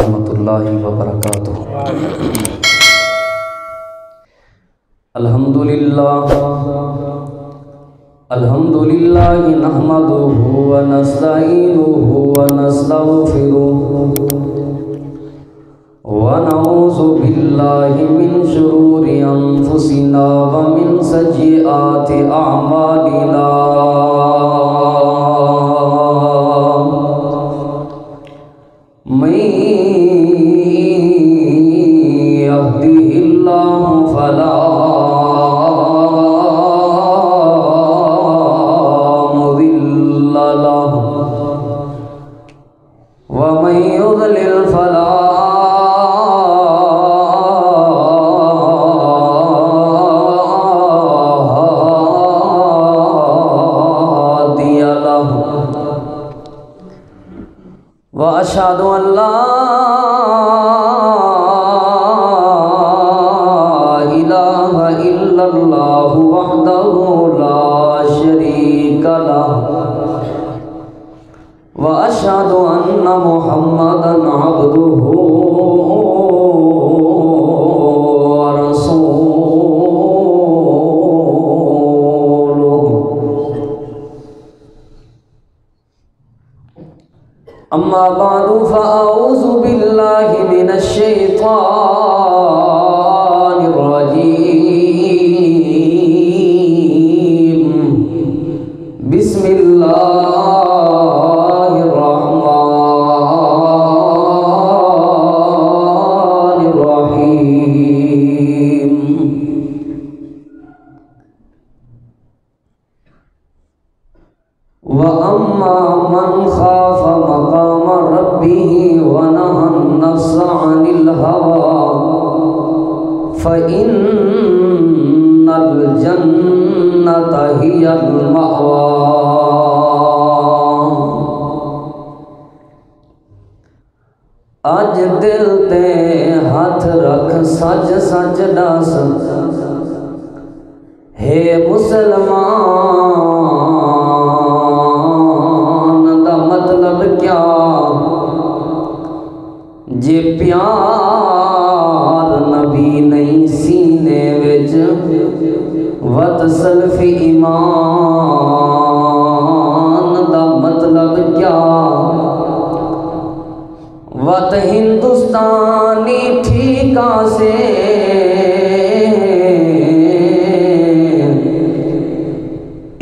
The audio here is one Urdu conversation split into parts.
ورحمۃ اللہ وبرکاتہ۔ الحمدللہ نحمدہ ونستعینہ ونستغفرہ ونعوذ باللہ من شرور انفسنا ومن سیئات اعمالنا، من یهدہ اللہ فلا مضل لہ ومن یضلل فلا وأشهد أن لا إله إلا الله وحده لا شريك له، وأشهد أن محمدًا عبده ورسوله، أما بعد فأعوذ بالله من الشيطان الرجيم، بسم الله الرحمن الرحيم، وأما من خاف مقام ربه ونهى النفس عن الهوى فإن الجنة هي المأوى۔ اج دل تے ہاتھ رکھ سج سج دس، ہے مسلمان دا مطلب کیا؟ جے پیار نبی نہیں سینے وچ وتصل فی ایمان دا مطلب کیا؟ وت ہندوستانی ٹھیکا سے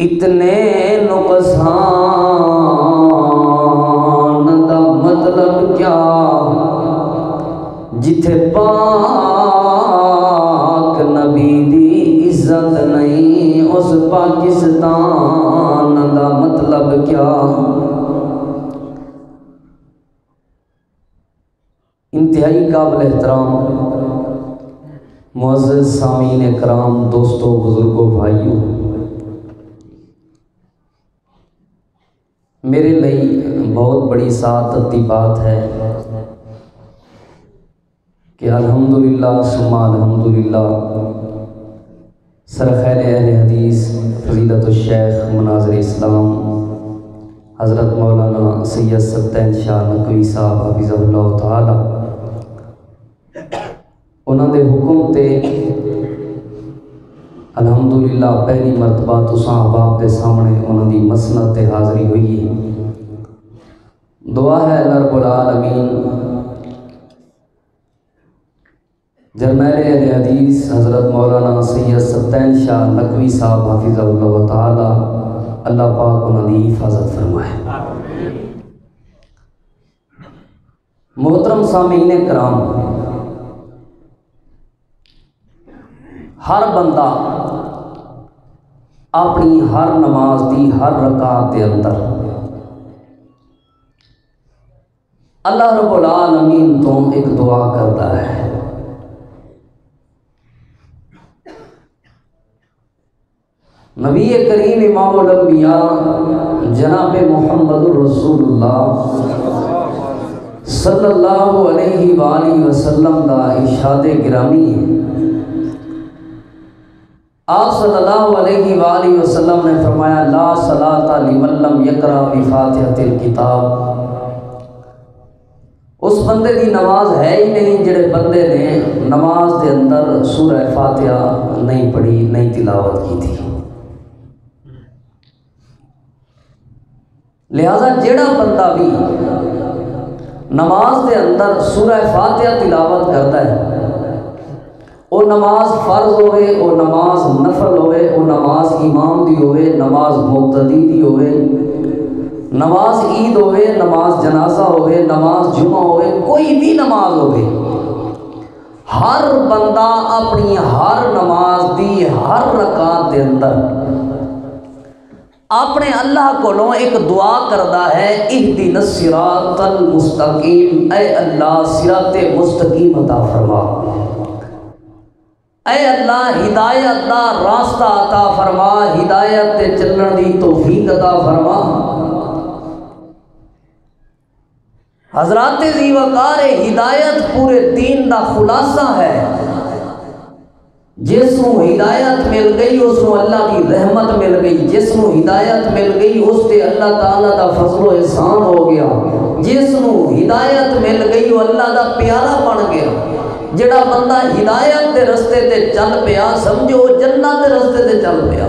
اتنے نقصان دا مطلب کیا؟ جتھے پاک نبی دی عزت نہیں اس پاکستان دا مطلب کیا؟ انتہائی قابل احترام معزز سامعین کرام، دوستوں، بزرگوں، بھائیوں، میرے لئی بہت بڑی سعادت دی بات ہے کہ الحمدللہ ثم الحمدللہ سرخیر اہل حدیث فضیلت الشیخ مناظر اسلام حضرت مولانا سید سبطین شاہ نقوی صاحب حفظہ اللہ تعالی، انہوں دے حکم تے الحمدللہ پہلی مرتبہ تساں احباب دے سامنے انہوں دی مسند تے حاضری ہوئی ہے۔ دعا ہے اللہ رب العالمین جرنیل اہل حدیث حضرت مولانا سید سبطین شاہ نقوی صاحب حفظہ اللہ تعالی، اللہ پاک انہوں دی حفاظت فرمائے۔ محترم سامعین کرام، ہر بندہ اپنی ہر نماز دی ہر رکعت دے اندر اللہ رب العالمین تو ایک دعا کرتا ہے۔ نبی کریم امام الانبیاء جناب محمد رسول اللہ صلی اللہ علیہ وآلہ وسلم دا ارشاد گرامی ہے۔ آپ صلی اللہ علیہ وآلہ وسلم نے فرمایا لا صلاۃ لمن لم یقرأ بفاتحۃ الکتاب، اس بندے دی نماز ہے ہی نہیں جڑے بندے نے نماز دے اندر سورہ فاتحہ نہیں پڑھی، نہیں تلاوت کی تھی۔ لہذا جڑا بندہ بھی نماز دے اندر سورہ فاتحہ تلاوت کرتا ہے، وہ نماز فرض ہوئے، وہ نماز نفل ہوئے، وہ نماز امام دی ہوئے، نماز مقتدی دی ہوئے، نماز عید ہوئے، نماز جنازہ ہوئے، نماز جمعہ ہوئے، کوئی بھی نماز ہوئے، ہر بندہ اپنی ہر نماز دی ہر رکعت دے اندر اپنے اللہ کو ایک دعا کردا ہے، اہدنا الصراط المستقیم، اے اللہ صراط مستقیم عطا فرما، اے اللہ ہدایت دا راستہ عطا فرما، ہدایت تے چلن دی توفیق عطا فرما۔ حضرات ذی وقار ہدایت پورے دین دا خلاصہ ہے، جس کو ہدایت مل گئی اس کو اللہ کی رحمت مل گئی، جس کو ہدایت مل گئی اس تے اللہ تعالیٰ دا فضل و احسان ہو گیا، جس کو ہدایت مل گئی وہ اللہ دا پیارا بن گیا۔ جڑا بندہ ہدایت دے رستے تے چل پیا سمجھو جنت دے رستے تے چل پیا۔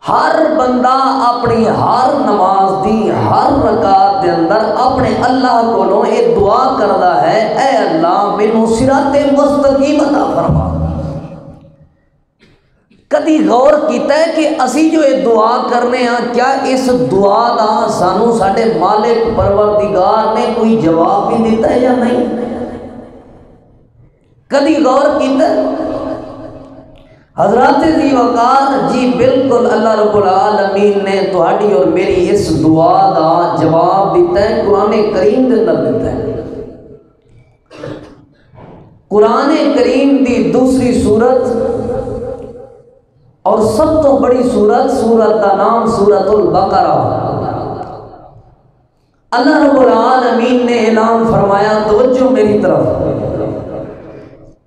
ہر بندہ اپنی ہر نماز دی ہر رکعت دے اندر اپنے اللہ کو یہ دعا کردا ہے، اے اللہ مینوں صراط مستقیم عطا فرما۔ کدی غور کیتا ہے کہ اسی جو یہ دعا کرنے ہیں کیا اس دعا دا سانو ساڈے مالک پروردگار نے کوئی جواب بھی دیتا ہے یا نہیں؟ کدی غور کیتا ہے؟ حضرات ذی وقار جی بالکل اللہ رب العالمین نے تہاڈی اور میری اس دعا دا جواب دیتا ہے، قرآن کریم دے اندر دیتا ہے۔ قرآن کریم دی دوسری سورت اور سب تو بڑی سورت کا نام سورۃ البقرہ۔ اللہ رب العالمین نے اعلان فرمایا، توجہ میری طرف،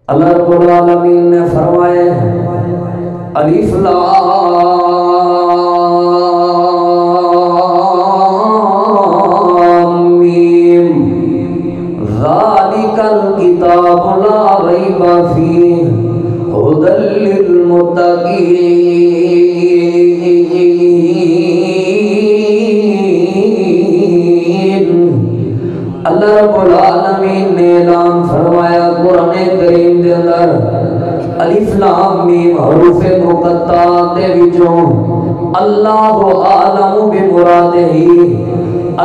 اللہ رب العالمین نے فرمایا الف لام میم ذالک الکتاب لا ریب فیہ ھدی للمتقین۔ اللہ رب العالمین نے اعلان فرمایا قرآن کریم دے اندر الف لام میم حروف مقطعات دے وچوں اللہ عالم بمرادہ،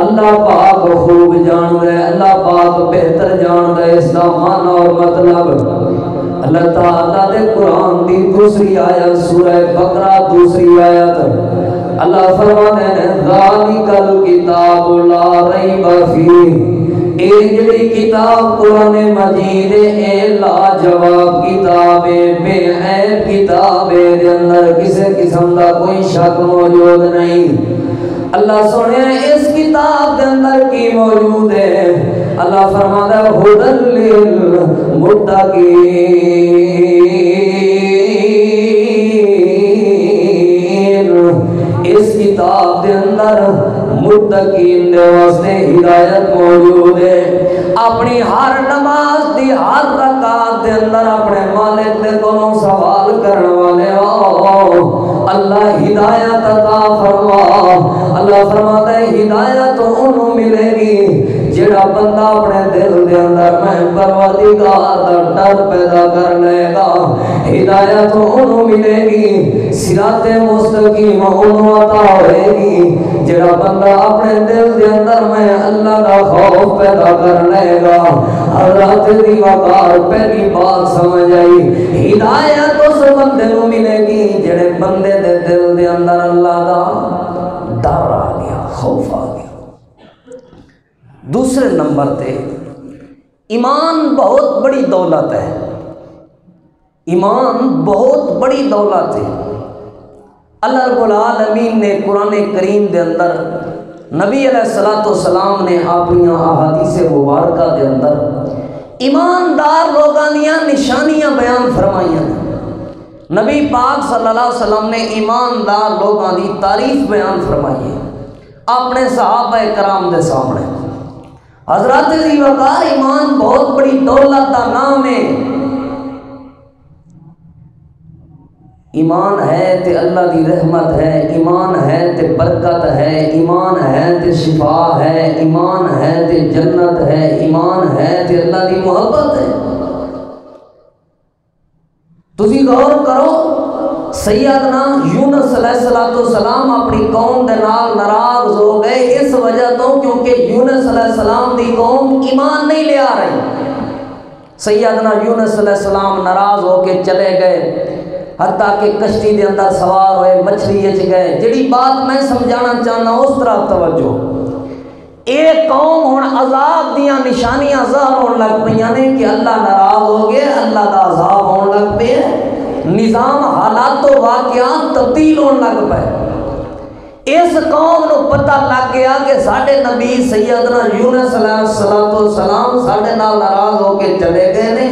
اللہ پاک خوب جاندا ہے، اللہ پاک بہتر جاندا ہے اس دا معنی اور مطلب۔ اللہ تعالیٰ دے قرآن دی دوسری آیت سورہ بقرہ دوسری آیت اللہ فرماتے ہیں ذالک الکتاب لا ریب فیہ، اے جڑی کتاب قرآن مجید اے لاجواب کتاب ہے، بے عیب کتاب ہے، دے اندر کسی قسم دا کوئی شک موجود نہیں۔ اللہ سونے اس کتاب دے اندر کی موجود ہے؟ اللہ فرماتا ہے ھدی للمتقین، اس کتاب دے اندر متقین دے واسطے ہدایت موجود ہے۔ اپنی ہر نماز دی ہر رکعت دے اندر اپنے مالک دے کولوں سوال کرنے والے اللہ ہدایت عطا فرما۔ اللہ فرماتا ہے ہدایت انہوں ملے گی جڑا بندہ اپنے دل دے اندر میں پروردگار دا ڈر پیدا کر لے گا، ہدایت انہوں ملے گی، صراط مستقیم انہوں عطا ہوئے گی جڑا بندہ اپنے دل دے اندر میں اللہ دا خوف پیدا کر لے گا۔ حضرات ذی وقار پہلی بات سمجھ آئی، ہدایت اس بندے کو ملے گی جڑے بندے دے دل دے اندر اللہ دا ڈر آ گیا، خوف آ گیا۔ دوسرے نمبر تے ایمان بہت بڑی دولت ہے، ایمان بہت بڑی دولت ہے۔ اللہ رب العالمین نے قرآن کریم دے اندر نبی علیہ السلام نے اپنی احادیث مبارکہ دے اندر ایماندار لوگاں دیاں نشانیاں بیان فرمائیاں۔ نبی پاک صلی اللہ علیہ وسلم نے ایماندار لوگاں دی تعریف بیان فرمائی ہے اپنے صحابہ کرام دے سامنے۔ حضرات ذی وقار ایمان بہت بڑی دولت کا نام ہے. ایمان ہے تے اللہ دی رحمت ہے، ایمان ہے تے برکت ہے، ایمان ہے تے شفا ہے، ایمان ہے تے جنت ہے، ایمان ہے تے اللہ دی محبت ہے. تسی غور کرو، سیدنا یونس علیہ السلام اپنی قوم دے نال ناراض ہو گئے اس وجہ تو کیونکہ یونس علیہ السلام دی قوم ایمان نہیں لے آ رہی. سیدنا یونس علیہ السلام ناراض ہو کے چلے گئے، حتیٰ کہ کشتی دے اندر سوار ہوئے، مچھلی اچ گئے. جڑی بات میں سمجھانا چاہنا اس طرح توجہ. ایک قوم ہن عذاب دیاں نشانیاں ظاہر ہون لگ پئیاں نے کہ اللہ ناراض ہو گئے، اللہ دا عذاب ہون لگ پئے، نظام حالات و واقعات تبدیل ہون لگ پئے. اس قوم نو پتہ لگ گیا کہ ساڈے نبی سیدنا یونس علیہ السلام ساڈے نال ناراض ہو کے چلے گئے نے،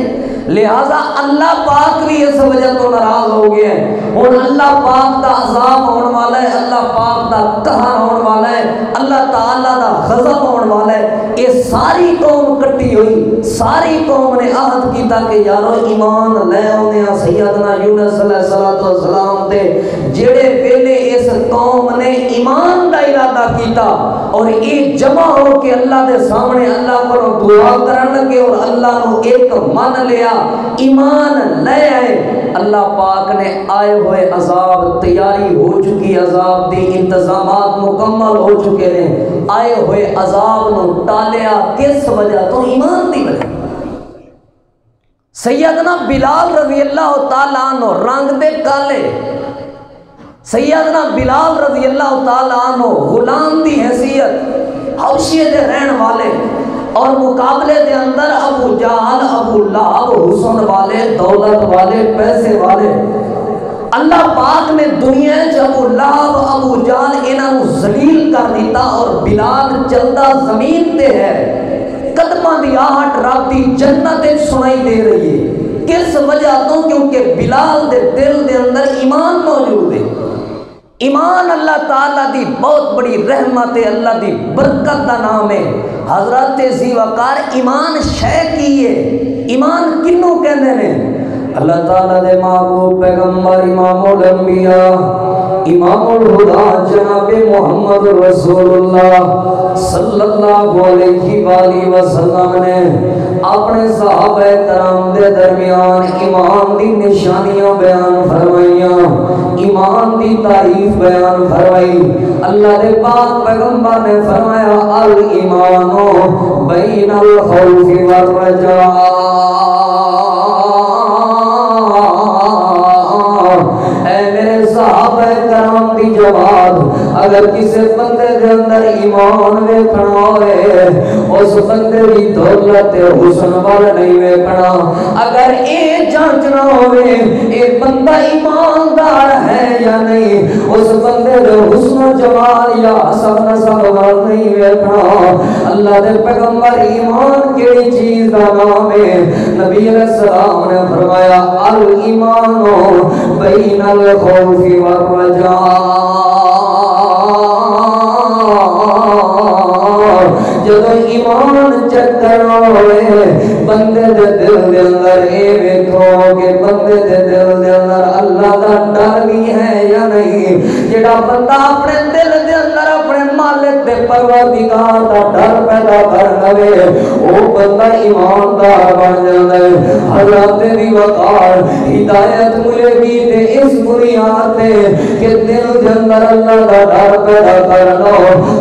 لہذا اللہ پاک بھی اس وجہ تو ناراض ہو گیا ہے. اور اللہ پاک دا عذاب ہونے والا ہے، اللہ پاک دا قہر ہونے والا ہے، اللہ تعالیٰ دا غضب ہونے والا ہے. یہ ساری قوم کٹی ہوئی، ساری قوم نے عہد کیتا کہ یارو ایمان لے آنے ہیں سیدنا یونس علیہ السلام تے. جڑے ویلے اس قوم نے ایمان دا ارادہ کیتا اور یہ جمع ہو کے اللہ دے سامنے اللہ کو دعا کرن لگے اور اللہ نو ایک من لیا، ایمان لے آئے، اللہ پاک نے آئے ہوئے عذاب تیاری ہو چکی، عذاب دی انتظامات مکمل ہو چکے ہیں، آئے ہوئے عذاب نو ٹالیا کس وجہ تو؟ ایمان دی وجہ. سیدنا بلال رضی اللہ تعالیٰ عنہ رنگ دے کالے، سیدنا بلال رضی اللہ تعالیٰ عنہ غلام دی حیثیت، حبشے دے رہن والے، اور مقابلے دے اندر ابو جہل، ابو لہب، حسن والے، دولت والے، پیسے والے. اللہ پاک نے دنیا چ ابو لہب، ابو جہل انہاں ذلیل کر دیتا اور بلال چلدا زمین تے ہے، قدماں دی آہٹ رب دی جنت سنائی دے رہی ہے. کس وجہ تو؟ کیونکہ بلال دے دل دے اندر ایمان موجود ہے. ایمان اللہ تعالیٰ دی بہت بڑی رحمت ہے، اللہ دی برکت دا نام ہے. حضرت ذی وقار ایمان شے کی ہے، ایمان کنوں کہندے نے؟ اللہ تعالیٰ دے محبوب پیغمبر امام الانبیاء امام الہدا جناب محمد رسول اللہ صلی اللہ علیہ وآلہ وسلم نے اپنے صحابہ کرام دے درمیان ایمان دی نشانیاں بیان فرمائیاں، ایمان دی تعریف بیان فرمائی. اللہ دے پاک پیغمبر نے فرمایا الایمان بین الخوف والرجاء. اے میرے صحابہ کرام دی جواب، اگر کسی بندے دے اندر ایمان ویکھنا ہوئے اس بندے دی دولت حسن وال نہیں ویکھنا. اگر اے جانچنا ہوئے اے بندہ ایماندار ہے یا نہیں، اس بندے دے حسن و جمال یا حسب نسب وال نہیں ویکھنا. اللہ دے پیغمبر ایمان کیڑی چیز دا نام ہے؟ نبی علیہ السلام نے فرمایا الایمان بین الخوف والرجاء. جب ایمان چیک کرنا ہوئے بندے دے دل دے اندر اے ویکھو کہ بندے دے دل دے اندر اللہ دا ڈر بھی ہے یا نہیں. جڑا بندہ اپنے دل دے اندر اپنے مالک دے پروردگار دا ڈر پیدا کر لوے او بندہ ایماندار بن جاندا ہے. حضرت ذی وقار ہدایت ملے گی تے اس بنیاد تے کہ دل دے اندر اللہ دا ڈر پیدا کر لو.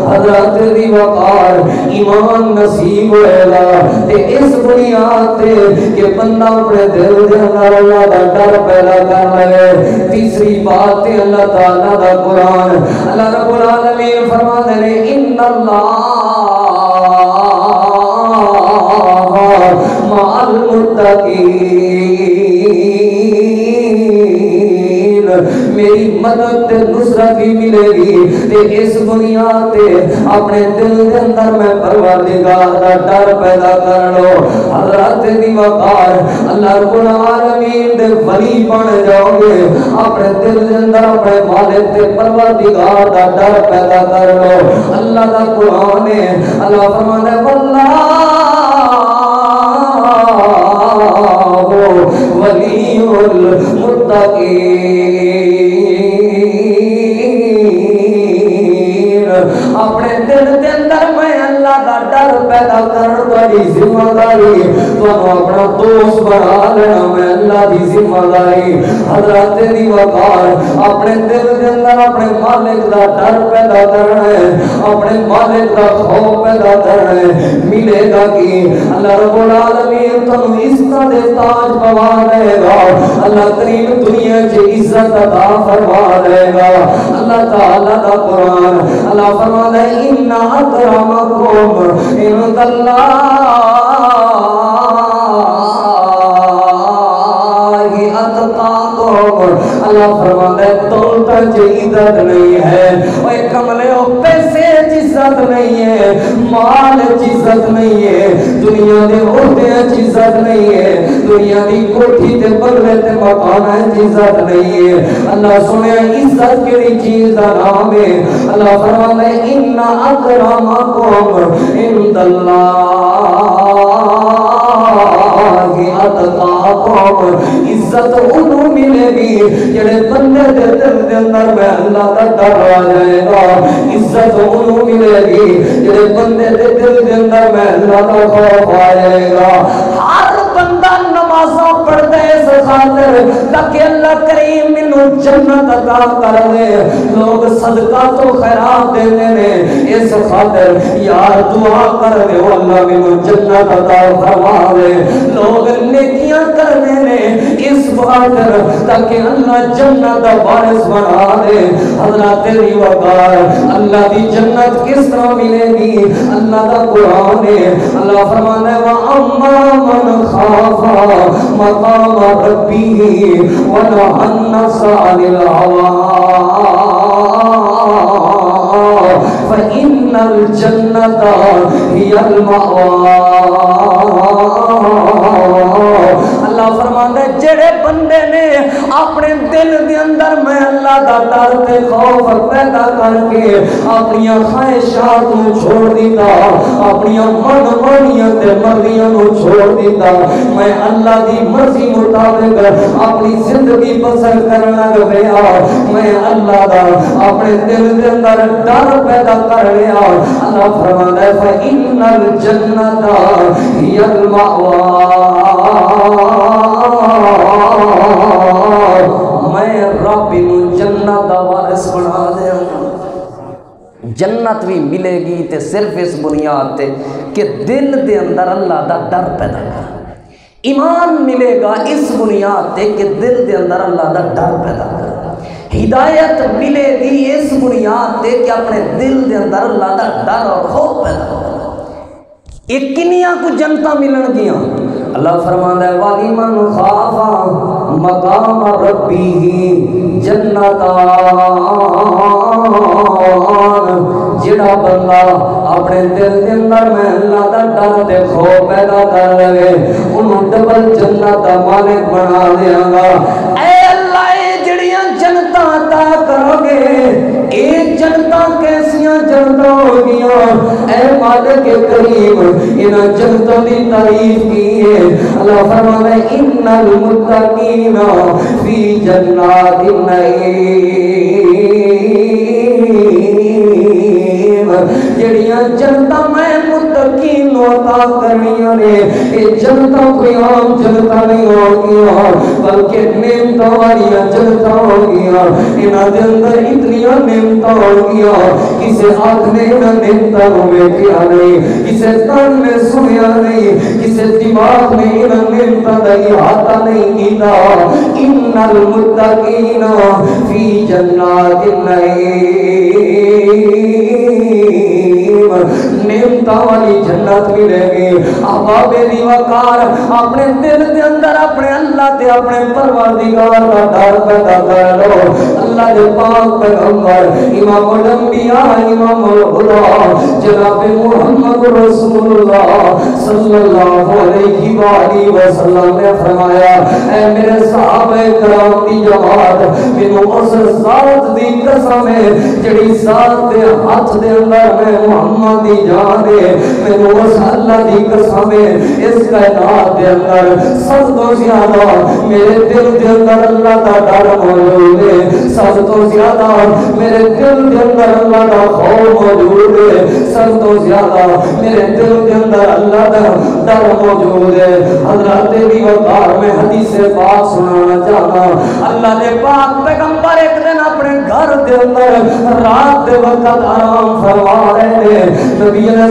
حضرت ذی وقار ایمان نصیب ہوئے گا تے اس بنیاد تے کہ بندہ اپنے دل دے اندر اللہ دا ڈر پیدا کر لے. تیسری بات تے اللہ تعالیٰ دا قرآن، اللہ رب العالمین فرماتے ہیں ان اللہ مع المتقین. میری مدد تے نصرت بھی ملے گی تے اس بنیاد تے اپنے دل دے اندر میں پروردگار دا ڈر پیدا کر لو. حضرت ذی وقار اللہ رب العالمین دے ولی بن جاؤ گے. اپنے دل دے اندر اپنے مالک تے پروردگار دا ڈر پیدا کر لو. اللہ دا قرآن ہے، اللہ فرماتا ہے واللہ ولی المتقین۔ اپنے دل دے اندر میں اللہ دا ڈر پیدا کرن والی ذمہ داری تو اپنا دوست بنا لینا میں اللہ دی ذمہ داری۔ حضرت دی وقار اپنے دل دے اندر اپنے مالک دا ڈر پیدا کرنا ہے، اپنے مالک دا خوف پیدا کرنا ہے۔ ملے گا کہ اللہ رب العالمین تم عزت دے تاج پوا دے گا، اللہ کریم دنیا کی عزت عطا فرما دے گا۔ اللہ تعالیٰ دا قرآن اللہ فرماتا ہے ان اکرمکم عند اللہ اتقاکم۔ اللہ فرماتا ہے تول تک عزت نہیں ہے، اوے کملے او پیسے عزت نہیں ہے، مال عزت نہیں ہے، دنیا دے عہدے عزت نہیں ہے، دنیا دی کوٹھی تے بنگلے تے مکان عزت نہیں ہے۔ اللہ سنے عزت کیڑی چیز دا نام ہے؟ اللہ فرماتا ہے ان اکرمکم عند اللہ اتقاکم۔ عزت انہوں ملے گی جڑے بندے دے دل دے اندر میں اللہ دا ڈر آ جائے گا۔ عزت انہوں ملے گی جڑے بندے دے دل دے اندر میں اللہ دا خوف آ جائے گا۔ ہر بندہ نمازاں پڑھ دے اس خاطر تاکہ اللہ کریم منوں جنت عطا کر دے۔ لوگ صدقہ تو خیرات دیندے نے اس خاطر یار دعا کر دے اللہ منوں جنت عطا فرما دے۔ لوگ نیکیاں کرنے نے اس خاطر تاکہ اللہ جنت دا وارث بنا دے۔ حضرات دی وقار اللہ دی جنت کس طرح ملے گی؟ اللہ دا قرآن ہے، اللہ فرماتا ہے وَأَمَّا مَنْ خَافَ مَقَامَ رَبِّهِ وَنَهَى النَّفْسَ عَنِ الْهَوَىٰ فَإِنَّ الْجَنَّةَ هِيَ الْمَأْوَىٰ۔ اللہ فرماتا ہے جڑے بندے نے اپنے دل دے اندر میں اللہ دا ڈر تے خوف پیدا کر کے اپنی خواہشات نو چھوڑ دیتا، اپنی من مانیاں تے مرضیاں نو چھوڑ دیتا، میں اللہ دی مرضی مطابق اپنی زندگی بسر کرنا گیا، میں اللہ دا اپنے دل دے اندر ڈر پیدا کر لیا۔ اللہ فرماتا ہے فَإِنَّ الْجَنَّةَ هِيَ الْمَأْوَىٰ۔ میں رب نو جنت دا وارث بنا دیا۔ جنت بھی ملے گی تے صرف اس بنیاد تے کہ دل دے اندر اللہ دا ڈر پیدا کر۔ ایمان ملے گا اس بنیاد تے کہ دل دے اندر اللہ دا ڈر پیدا کر۔ ہدایت ملے گی اس بنیاد تے کہ اپنے دل دے اندر اللہ دا ڈر اور خوف پیدا کر۔ ایک کنیاں کو جنتا ملن گیا۔ اللہ فرماتا ہے وَلِمَنْ خَافَ مَقَامَ رَبِّهِ جَنَّتَانِ۔ جڑا بندہ اپنے دل دے اندر میں اللہ دا ڈر تے خوف پیدا کر لے انہوں ڈبل جنت دا مالک بنا دیاں گا۔ اے اللہ اے جڑیاں جنتاں عطا کرو گے، اے جنتاں کیسیاں جنتاں ہو گیا؟ اے مالک کریم انہاں جنتوں دی تعریف کی ہے۔ اللہ فرماتا ہے ان المتقین فی جنات النعیم۔ جڑیاں جنتاں میں متقین عطا کرنیاں نے، اے جنتاں کوئی عام جنتاں نہیں ہو گیا بلکہ نعمتاں والیاں جنتاں ہو گیا۔ انہاں دے اندر اتنیاں نعمتاں ہو گیا کسے آنکھ نے انہاں نعمتاں نوں ویکھیا نہیں، کسے کان نے سنیا نہیں، کسے دماغ نے انہاں نعمتاں دا احاطہ نہیں کیتا۔ ان المتقین فی جنات النعیم۔ نعمتاں والی جنت ملے گی۔ احباب دی وقار اپنے دل دے اندر اپنے اللہ تے اپنے پروردگار دا ڈر پیدا کر لو۔ اللہ دے پاک پیغمبر امام الانبیاء امام الہدیٰ جناب محمد رسول اللہ صلی اللہ علیہ علیہ وسلم نے فرمایا اے میرے صحابہ کرام دی جماعت مینوں اس ذات دی قسم ہے جڑی ذات دے ہاتھ دے اندر میں محمد دی جان ہے مینوں اس اللہ دی قسم ہے اس کائنات دے اندر سب تو زیادہ میرے دل دے اندر اللہ دا ڈر موجود ہے سب تو زیادہ میرے دل دے اندر اللہ دا خوف موجود ہے سب تو زیادہ میرے دل دے اندر اللہ دا ڈر موجود ہے حضرت بھی وقار میں حدیث پاک سنانا چاہتا اللہ دے پاک پیغمبر ایک دن اپنے گھر دے اندر رات دے وقت آرام فرما رہے ہیں نبی علیہ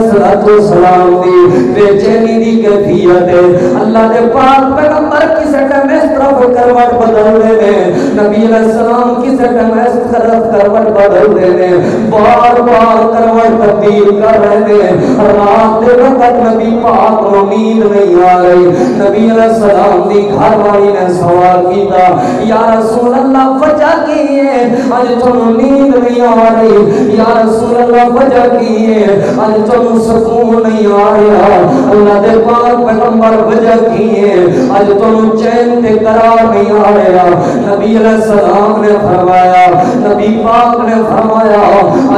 السلام دی بے چینی دی کیفیت ہے اللہ دے پاک پیغمبر کسے ٹائم اس طرف کروٹ بدل رہے ہیں نبی علیہ السلام کسے ٹائم اس طرف کروٹ بدل رہے ہیں بار بار کروٹ تبدیل کر رہے ہیں رات دے وقت نبی پاک کو نیند نہیں آ رہی نبی علیہ السلام دی گھر والی نے سوال کیتا یا رسول اللہ وجہ کی ہے آج تمہیں نیند نہیں آ رہی یا رسول اللہ وجہ کی ہے آج تمہیں سکون نہیں آ رہا اللہ دے پاک پیغمبر وجہ کی ہے آج تمہیں چین تے قرار نہیں آ رہا نبی علیہ السلام نے فرمایا نبی پاک نے فرمایا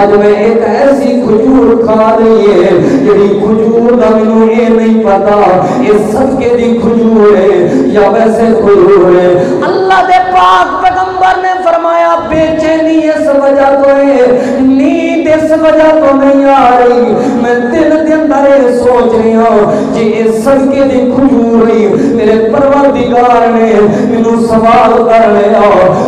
آج میں ایک ایسی کھجور کھا رہی ہے جڑی کھجور دا مینوں یہ نہیں پتا یہ صدقے دی کھجور ہے یا ویسے کھجور ہے اللہ دے پاک پیغمبر نے فرمایا بے چینی اس وجہ تو ہے نیند اس وجہ تو نہیں آ رہی میں دل دے اندر سوچ رہی ہوں کہ اس صدقے دی کھجور ہے میرے پروردگار نے مینوں سوال کر لیا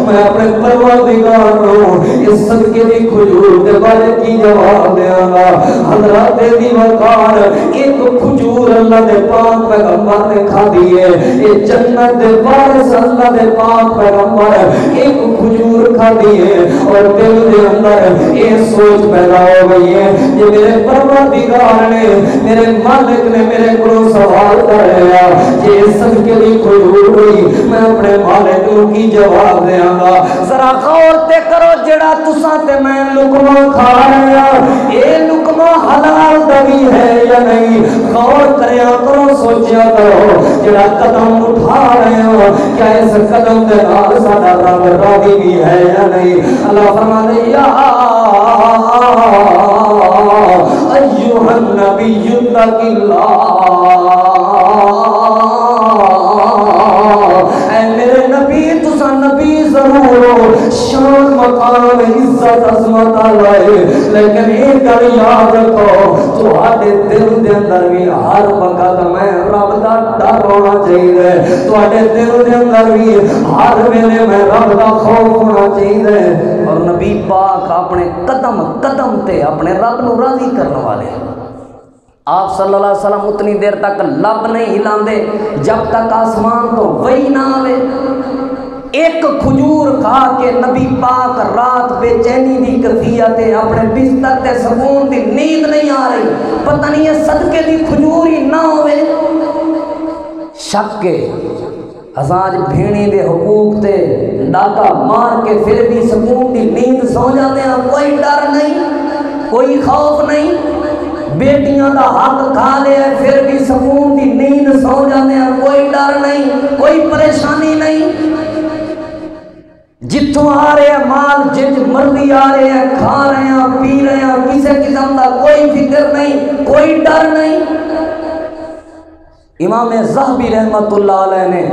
میں اپنے پروردگار کو اس صدقے دی کھجور دے بارے کی جواب دیاں گا حضرت دی وقار ایک کھجور اللہ دے پاک پیغمبر نے کھا دی ہے یہ جنت دے وارث اللہ دے پاک پیغمبر ایک کھجور کھا دی ہے اور دل دے اندر یہ سوچ پیدا ہو گئی ہے یہ میرے پروردگار نے میرے مالک نے میرے کو سوال کر لیا کہ اس صدقے دی کھجور ہوئی میں اپنے مالک کو کی جواب دیاں گا ذرا غور تے کرو جڑا تساں تے میں لقمہ کھا رہے ہیں یہ لقمہ حلال دا بھی ہے یا نہیں غور کریا کرو سوچیا کرو جڑا قدم اٹھا رہے ہو کیا اس قدم دے نال ساڈا رب راضی بھی ہے یا نہیں اللہ فرماتے یا ایھا النبی اتق اللہ اے میرے نبی تسا نبی ضرور ہو شان مقام عزت عظمت لائے لیکن ایک گل یاد رکھو تہاڈے دل دے اندر بھی ہر وقت میں رب دا ڈر ہونا چاہیے تہاڈے دل دے اندر بھی ہر ویلے میں رب دا خوف ہونا چاہیے اور نبی پاک اپنے قدم قدم تے اپنے رب نو راضی کرنے والے آپ صلی اللہ علیہ وسلم اتنی دیر تک لب نہیں ہلاندے جب تک آسمان تو وہی نہ آوے ایک کھجور کھا کے نبی پاک رات بے چینی دی کیفیت اپنے بستر تے سکون دی نیند نہیں آ رہی پتہ نہیں ہے صدقے دی کھجور ہی نہ ہوئے شک کے ازاج بھیڑی دے حقوق تے ڈاکہ مار کے پھر بھی سکون دی نیند سو جاتے ہیں کوئی ڈر نہیں کوئی خوف نہیں بیٹیاں دا حق کھا لے پھر بھی سکون دی نیند سو جاتے ہیں کوئی ڈر نہیں کوئی پریشانی نہیں جتوں آ رہے ہیں مال جج مرضی آ رہے ہیں کھا رہے ہیں پی رہے ہیں کسی قسم دا کوئی فکر نہیں کوئی ڈر نہیں امام ذہبی رحمت اللہ علیہ نے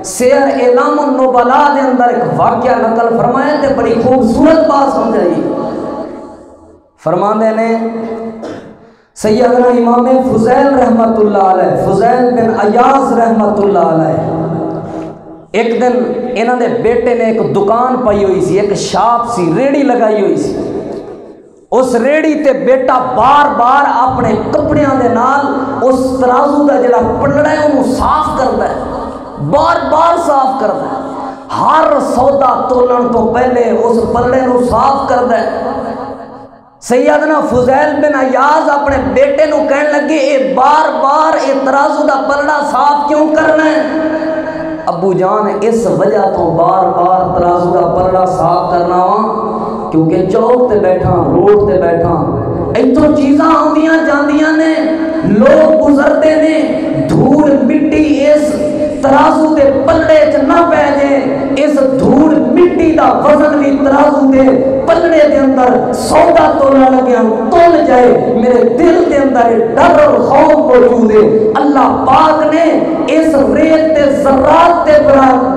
سیر اعلام النبلاء دے اندر ایک واقعہ نقل فرمایا تے بڑی خوبصورت بات سمجھائی فرماندے نے سیدنا امام فضیل رحمت اللہ علیہ فضیل بن عیاض رحمت اللہ علیہ ایک دن انہوں نے بیٹے نے ایک دکان پائی ہوئی سی ایک شاپ سی ریڑی لگائی ہوئی سی اس ریڑی تے بیٹا بار بار اپنے کپڑیاں دے نال اس ترازو دا جڑا پلڑا ہے انہوں صاف کرتا ہے بار بار صاف کرتا ہے ہر سودا تولن تو پہلے اس پلڑے نو صاف کرتا ہے سیدنا فضیل بن عیاض اپنے بیٹے نو کہنے لگے اے بار بار اے ترازو دا پلڑا صاف کیوں کرنا ہے ابو جان اس وجہ تو بار بار ترازو دا پلڑا صاف کرنا ہوا کیونکہ چوک تے بیٹھا روڈ تے بیٹھا ایتھوں چیزاں آندیاں جاندیاں نے لوگ گزرتے نے دھول مٹی ترازو دے پلڑے چ نہ پے جے، اس دھوڑ مٹی دا وزن بھی ترازو دے پلڑے دے اندر سودا تولا لگیا تول جائے، میرے دل دے اندر ڈر اور خوف موجود ہے۔ اللہ پاک نے اس ریت تے ذرات دے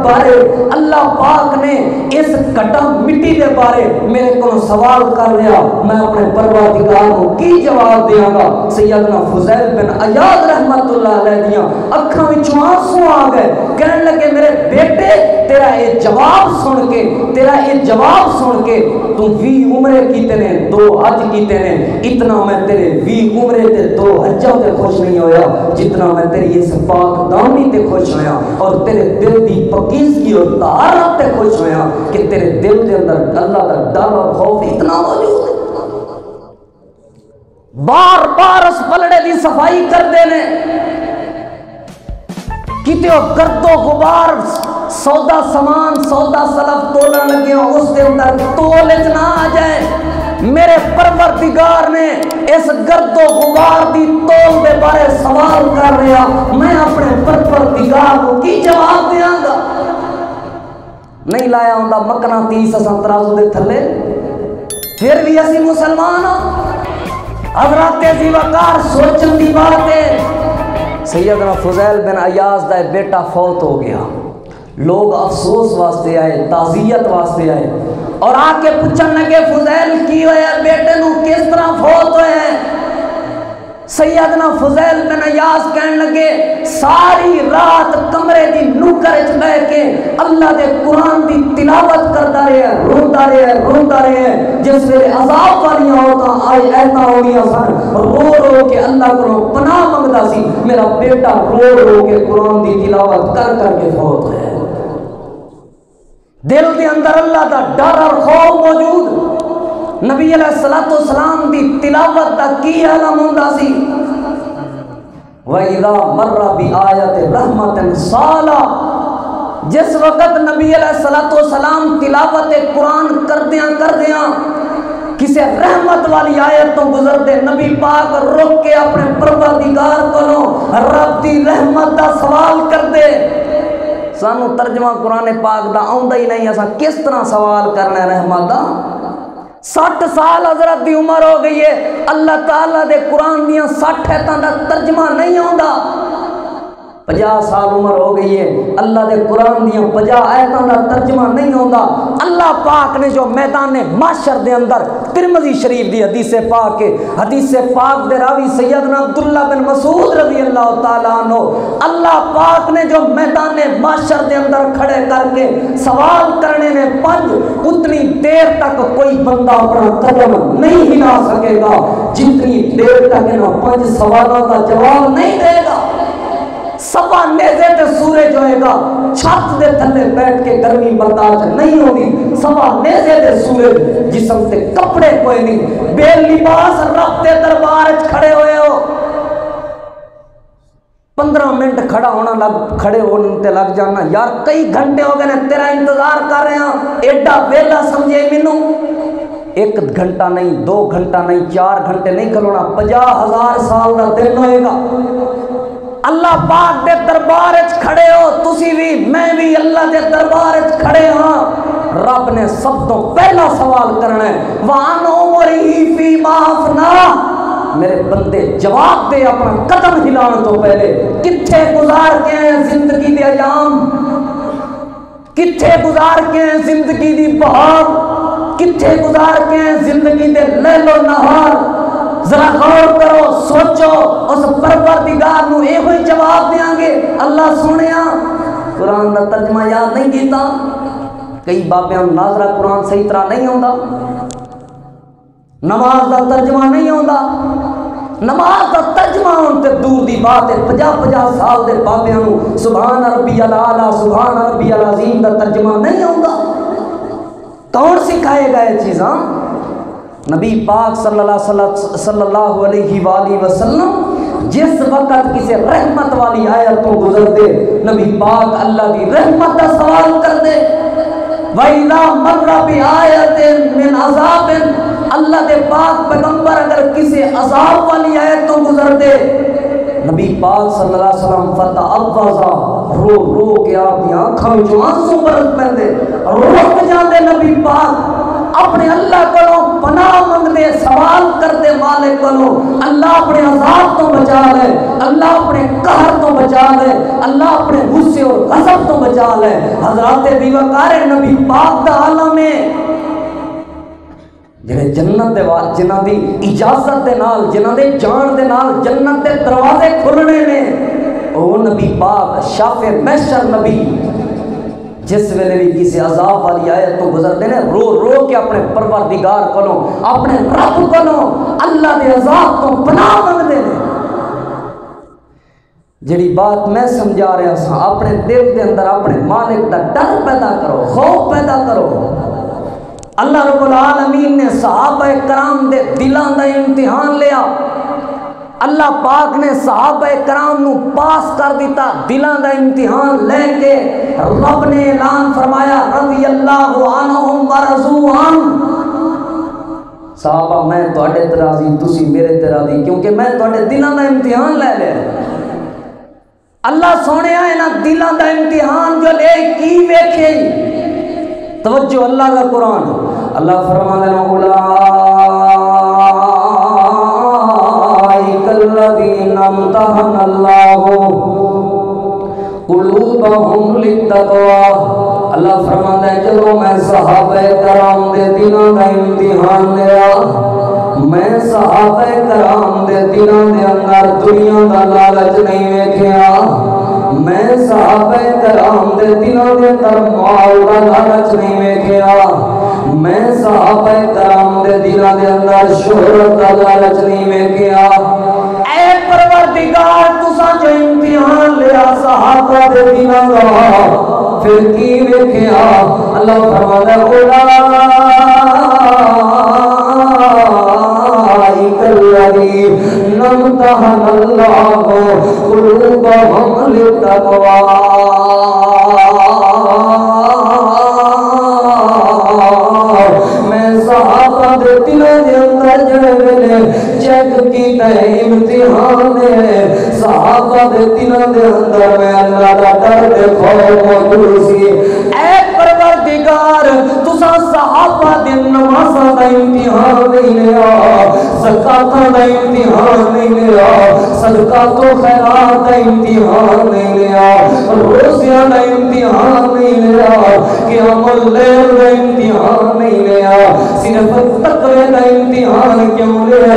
بارے، اللہ پاک نے اس کٹا مٹی دے بارے میرے کو سوال کر لیا، میں اپنے پروردگار کو کی جواب دیاں گا؟ سیدنا فضیل بن عیاض رحمت اللہ علیہ دیاں اکھاں وچوں آنسو آ گئے، کہنے لگے میرے بیٹے تیرا یہ جواب سن کے، تیرا یہ جواب سن کے تو 20 عمرے کیتے نے، 2 حج کیتے نے، اتنا میں تیرے 20 عمرے تے 2 حجوں تے خوش نہیں ہویا جتنا میں تیری اس پاک دامنی تے خوش ہویا، اور تیرے دل دی پاکیزگی اور طہارت تے خوش ہویا کہ تیرے دل دے اندر اللہ دا ڈر اور خوف اتنا موجود ہے۔ بار بار اس پلڑے دی صفائی کر دینے، کتے گرد و غبار سودا سامان سودا سلف تولا لگے اس دے اندر تولج نہ آ جائے۔ میرے پروردگار نے اس گرد و غبار دی تول دے بارے سوال کر رہا، میں اپنے پروردگار کو کی جواب دیاں گا؟ نہیں لایا ہوندا مقناطیس اساں ترازو دے تھلے، پھر بھی اسی مسلمان ہوں۔ حضرات ذی وقار سوچن دی بات ہے، سیدنا فضیل بن عیاض دا بیٹا فوت ہو گیا، لوگ افسوس واسطے آئے، تعزیت واسطے آئے، اور آ کے پوچھن لگے فضیل کی ہویا بیٹے نو کس طرح فوت ہوئے؟ سیدنا فضیل بن عیاض کہنے لگے ساری رات کمرے دی نوکر وچ بیٹھ کے اللہ دے قرآن دی تلاوت کرتا رہے، روندا رہے، جس ویلے عذاب والی ایتاں ہونیاں سن، رو رو کے اللہ کو پناہ منگدا سی، میرا بیٹا رو رو کے قرآن دی تلاوت کر کر کے فوت ہوئے۔ دل دے اندر اللہ دا ڈر اور خوف موجود، نبی علیہ السلام دی تلاوت دا کی عالم ہوندا سی۔ وَإِذَا مَرَّ بِآيَةٍ رَحْمَةٍ صَالَ، جس وقت نبی علیہ السلام تلاوت قرآن کردیاں کسی رحمت والی آیت تو گزرتے، نبی پاک رک کے اپنے پروردگار کو رب دی رحمت دا سوال کر دے۔ سانو ترجمہ قرآن پاک دا آندا ہی نہیں، اساں کس طرح سوال کرنا ہے رحمت دا؟ 60 سال حضرت دی عمر ہو گئی ہے، اللہ تعالیٰ دے قرآن دیاں 60 ایتاں دا ترجمہ نہیں آندا۔ 50 سال عمر ہو گئی ہے، اللہ دے قرآن دیاں 50 آیتاں دا ترجمہ نہیں ہوندا۔ اللہ پاک نے جو میدان محشر دے اندر ترمذی شریف دی حدیث پاک ہے، حدیث پاک دے راوی سیدنا عبداللہ بن مسعود رضی اللہ تعالیٰ عنہ، اللہ پاک نے جو میدان محشر دے اندر کھڑے کر کے سوال کرنے نے 5، اتنی دیر تک کوئی بندہ اپنا قدم نہیں ہلا سکے گا جتنی دیر تک انہاں 5 سوالوں کا جواب نہیں دے گا۔ سوا نیزے تے سورج ہوئے گا، چھت دے تھلے بیٹھ کے گرمی برداشت نہیں ہوگی، سوا نیزے تے سورج، جسم تے کپڑے کوئی نہیں، بے لباس رب دے دربار وچ کھڑے ہوئے ہو، 15 منٹ کھڑے ہونے تے لگ جانا، یار کئی گھنٹے ہو گئے نے تیرا انتظار کر رہے ہیں، ایڈا ویلا سمجھے مینوں؟ 1 گھنٹہ نہیں، 2 گھنٹہ نہیں، 4 گھنٹے نہیں کھلونا، 50,000 سال دا دن ہوئے گا۔ اللہ پاک دے دربار وچ کھڑے ہو، تسی بھی میں بھی اللہ دے دربار وچ کھڑے ہاں، رب نے سب تو پہلا سوال کرنا ہے، وَعَنْ عُمْرِهِ فِيمَا أَفْنَاهُ، میرے بندے جواب دے اپنا قدم ہلان تو پہلے، کتھے گزار کے ہیں زندگی دے ایام، کتھے گزار کے ہیں زندگی دی بہار، کتھے گزار کے ہیں زندگی دے لیل و نہار؟ ذرا غور کرو، سوچو، اس پروردگار نو اے ہوئی جواب دیاں گے؟ اللہ سنیا قرآن دا ترجمہ یاد نہیں کیتا، کئی بابیاں ناظرہ قرآن صحیح طرح نہیں ہوندا، نماز دا ترجمہ نہیں ہوندا، نماز دا ترجمہ ہونتے دور دی بات ہے، 50 سال دے بابیاں نو سبحان ربی العالی سبحان ربی العظیم دا ترجمہ نہیں ہوندا۔ کون سکھائے گا یہ چیزاں؟ نبی پاک صلی اللہ علیہ وآلہ وسلم جس وقت کسی رحمت والی آیت کو گزر دے، نبی پاک اللہ کی رحمت کا سوال کر دے۔ وَإِذَا مَرَّ بِآيَةٍ مِّنْ عَذَابٍ، اللہ دے پاک پیغمبر اگر کسی عذاب والی آیت کو گزر دے، نبی پاک صلی اللہ علیہ وسلم فتعوذا رو رو کے آپ کی آنکھاں وچوں آنسو برس پیندے رک جاندے نبی پاک اپنے اللہ کو پناہ منگتے سوال کرتے مالک کو اللہ اپنے عذاب تو بچا لے اللہ اپنے قہر تو بچا لے اللہ اپنے غصے اور غضب تو بچا لے حضرات بیوقار نبی پاک دا عالم ہے جنہیں جنت دے جنہ دی اجازت دے نال جنہ دے جان دے نال جنت دے دروازے کھلنے نے او نبی پاک شافع محشر نبی جس ویلے بھی کسی عذاب والی آیت تو گزرتے ہیں رو رو کے اپنے پروردگار کو اپنے رب کو اللہ دے عذاب تو پناہ منگتے ہیں جڑی بات میں سمجھا رہا سا اپنے دل دے اندر اپنے مالک دا ڈر پیدا کرو خوف پیدا کرو اللہ رب العالمین نے صحابہ کرام دے دلان دا امتحان لیا اللہ پاک نے صحابہ کرام نو پاس کر دیتا دلان دا امتحان لے کے رب نے اعلان فرمایا رضی اللہ عنہم ورضوا عنہ صحابہ میں تواڈے تے راضی تسی میرے تے راضی کیونکہ میں تواڈے دلان دا امتحان لے لیا اللہ سونے آئے نا دلان دا امتحان جو لے کی ویکھے توجہ اللہ کا قرآن اللہ فرمانے الذین امتحن اللہ قلوبہم للتقوی اللہ فرماتا ہے جب میں صحابہ کرام دے دلوں دا امتحان لیا میں صحابہ کرام دے دلوں دے اندر دنیا دا لالچ نہیں ویکھیا میں صحابہ کرام دے دلوں دے اندر مال دا لالچ نہیں ویکھیا میں صحابہ کرام دے دلوں دے اندر شہرت دا لالچ نہیں ویکھیا اے پروردگار تساں جو امتحان لیا صحابہ دے دلوں دا پھر کی ویکھیا اللہ فرماتا ہے اولئک الذین امتحن اللہ قلوبہم للتقوی میں صحابہ دے دلوں دے اندر جڑے ویلے چیک کیتا ہے امتحان ہے صحابہ دے دلوں دے اندر میں اللہ دا ڈر دے خوف موجود سی اے پروردگار تساں صحابہ دے نمازاں دا امتحان نہیں لیا زکاتاں دا امتحان نہیں لیا صدقات و خیرات دا امتحان نہیں لیا روزیاں دا امتحان نہیں لیا قیام اللیل دا امتحان نہیں لیا صرف تقوی دا امتحان کیوں لیا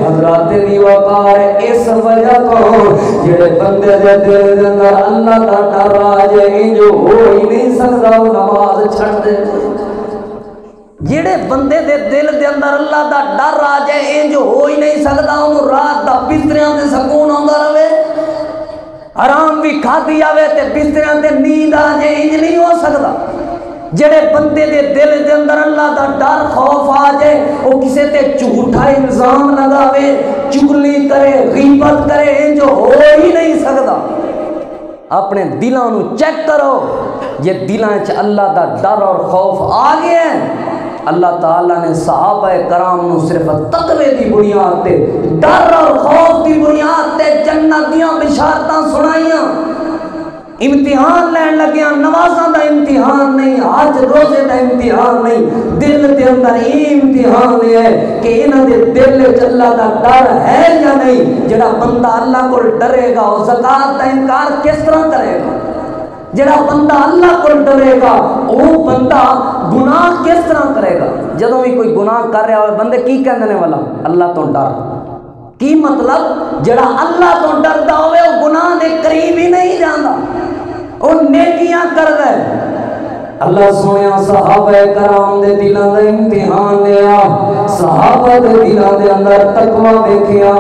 حضرات دی وقار اس وجہ تو جڑے بندے دے دل دے اندر اللہ دا ڈر آ جائے جو ہو ہی نہیں سکتا وہ نماز چھڑ دے جڑے بندے دے دل دے اندر اللہ دا ڈر آ جائے جو ہو ہی نہیں سکتا انہوں رات دا بستریاں دے سکون آندا رہے حرام بھی کھاتی آوے تے بستریاں دے نیند آ جائے انج نہیں ہو سکتا جڑے بندے دے دل دے اندر اللہ دا ڈر خوف آ جائے وہ کسے تے جھوٹا الزام لگاوے چغلی کرے غیبت کرے انج ہو ہی نہیں سکتا اپنے دلوں نو چیک کرو یہ دلاں وچ اللہ دا ڈر اور خوف آ گیا ہے اللہ تعالیٰ نے صحابہ کرام نو صرف تقوی دی بنیاد تے ڈر اور خوف دی بنیاد تے جنتیاں بشارتاں سنائیاں امتحان لین لگیاں نمازاں دا امتحان نہیں حج روزے دا امتحان نہیں دل دے اندر امتحان ہے کہ انہاں دے دل وچ اللہ دا ڈر ہے یا نہیں جڑا بندہ اللہ کو ڈرے گا وہ زکات دا انکار کس طرح کرے گا جڑا بندہ اللہ کو ڈرے گا وہ بندہ گناہ کس طرح کرے گا جدوں بھی کوئی گناہ کر رہا ہوئے بندے کی کہنے والا اللہ تو ڈر کی مطلب جڑا اللہ تو ڈردا ہوئے وہ گناہ دے قریب ہی نہیں جاندا وہ نیکیاں کر رہے اللہ سویا صحابہ کرام دے دلاں دا امتحان لیا صحابہ دے دلاں دے اندر تقوی دیکھیا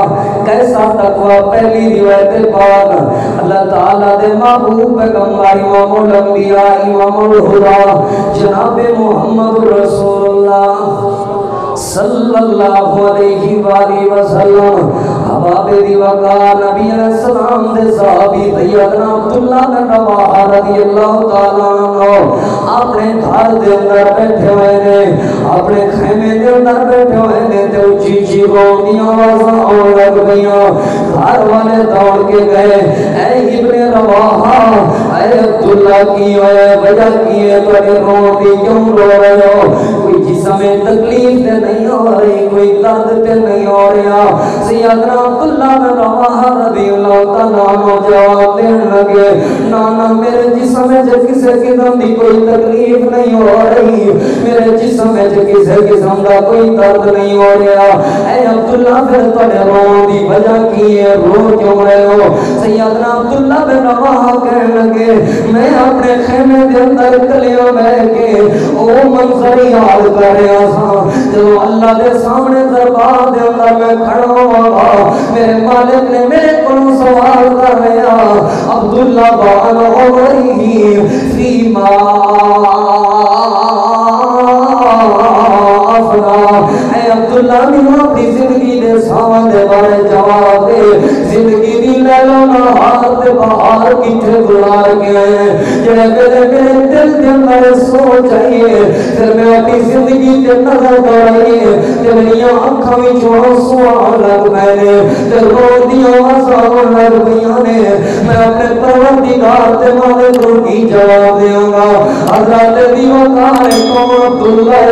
کیسا تقوی پہلی روایت پاک اللہ تعالیٰ دے محبوب پیغمبر امام الانبیاء امام الہدی جناب محمد رسول اللہ صلی اللہ علیہ وآلہ وسلم حباب دی وقار نبی علیہ السلام دے صحابی سیدنا عبداللہ بن رواحہ رضی اللہ تعالیٰ عنہ اپنے گھر دے اندر بیٹھے ہوئے نے اپنے خیمے دے اندر بیٹھے ہوئے نے تے اچھی اچھی روندیاں آوازاں آن لگ گئیاں گھر والے دوڑ کے گئے اے ابن رواحہ اے عبداللہ کی ہوئے وجہ کی ہے تیری روندی کیوں رو رہے ہو کوئی جسم میں تکلیف تے نہیں ہو رہی کوئی درد تے نہیں ہو رہا سیدنا عبداللہ بن رواحہ رضی اللہ تعالیٰ عنہ جواب دین لگے نانا میرے جسم میں کسی قسم دی کوئی تکلیف نہیں ہو رہی میرے جسم میں کسی قسم دا کوئی درد نہیں ہو رہا اے عبداللہ پھر تھوڑے رون دی وجہ کی ہے رو کیوں رہے ہو سیدنا عبداللہ بن رواحہ کہنے لگے میں اپنے خیمے دے اندر کلیاں بیٹھ کے او منظر یاد کر رہا تھا جو اللہ دے سامنے دربار دے اندر میں کھڑا ہوا میرے مالک نے میرے کو سوال کر رہا عبداللہ بان عمری فیما اے عبداللہ میں اپنی زندگی دے سامان دے بارے جواب دے زندگی دی لیلو نہار دے بہار کتھے گزار کے آئے جڑے میرے دل دے اندر سوچ آئیے پھر میں اپنی زندگی دے نظر دوڑائیے کہ میری آنکھاں بھی چھوڑو سوال لگ میں نے تے رو دیا آسان لگ گئیاں نے میں اپنے پروردگار تے مالک کی جواب دیاں گا حضرت دیوکار قوم عبداللہ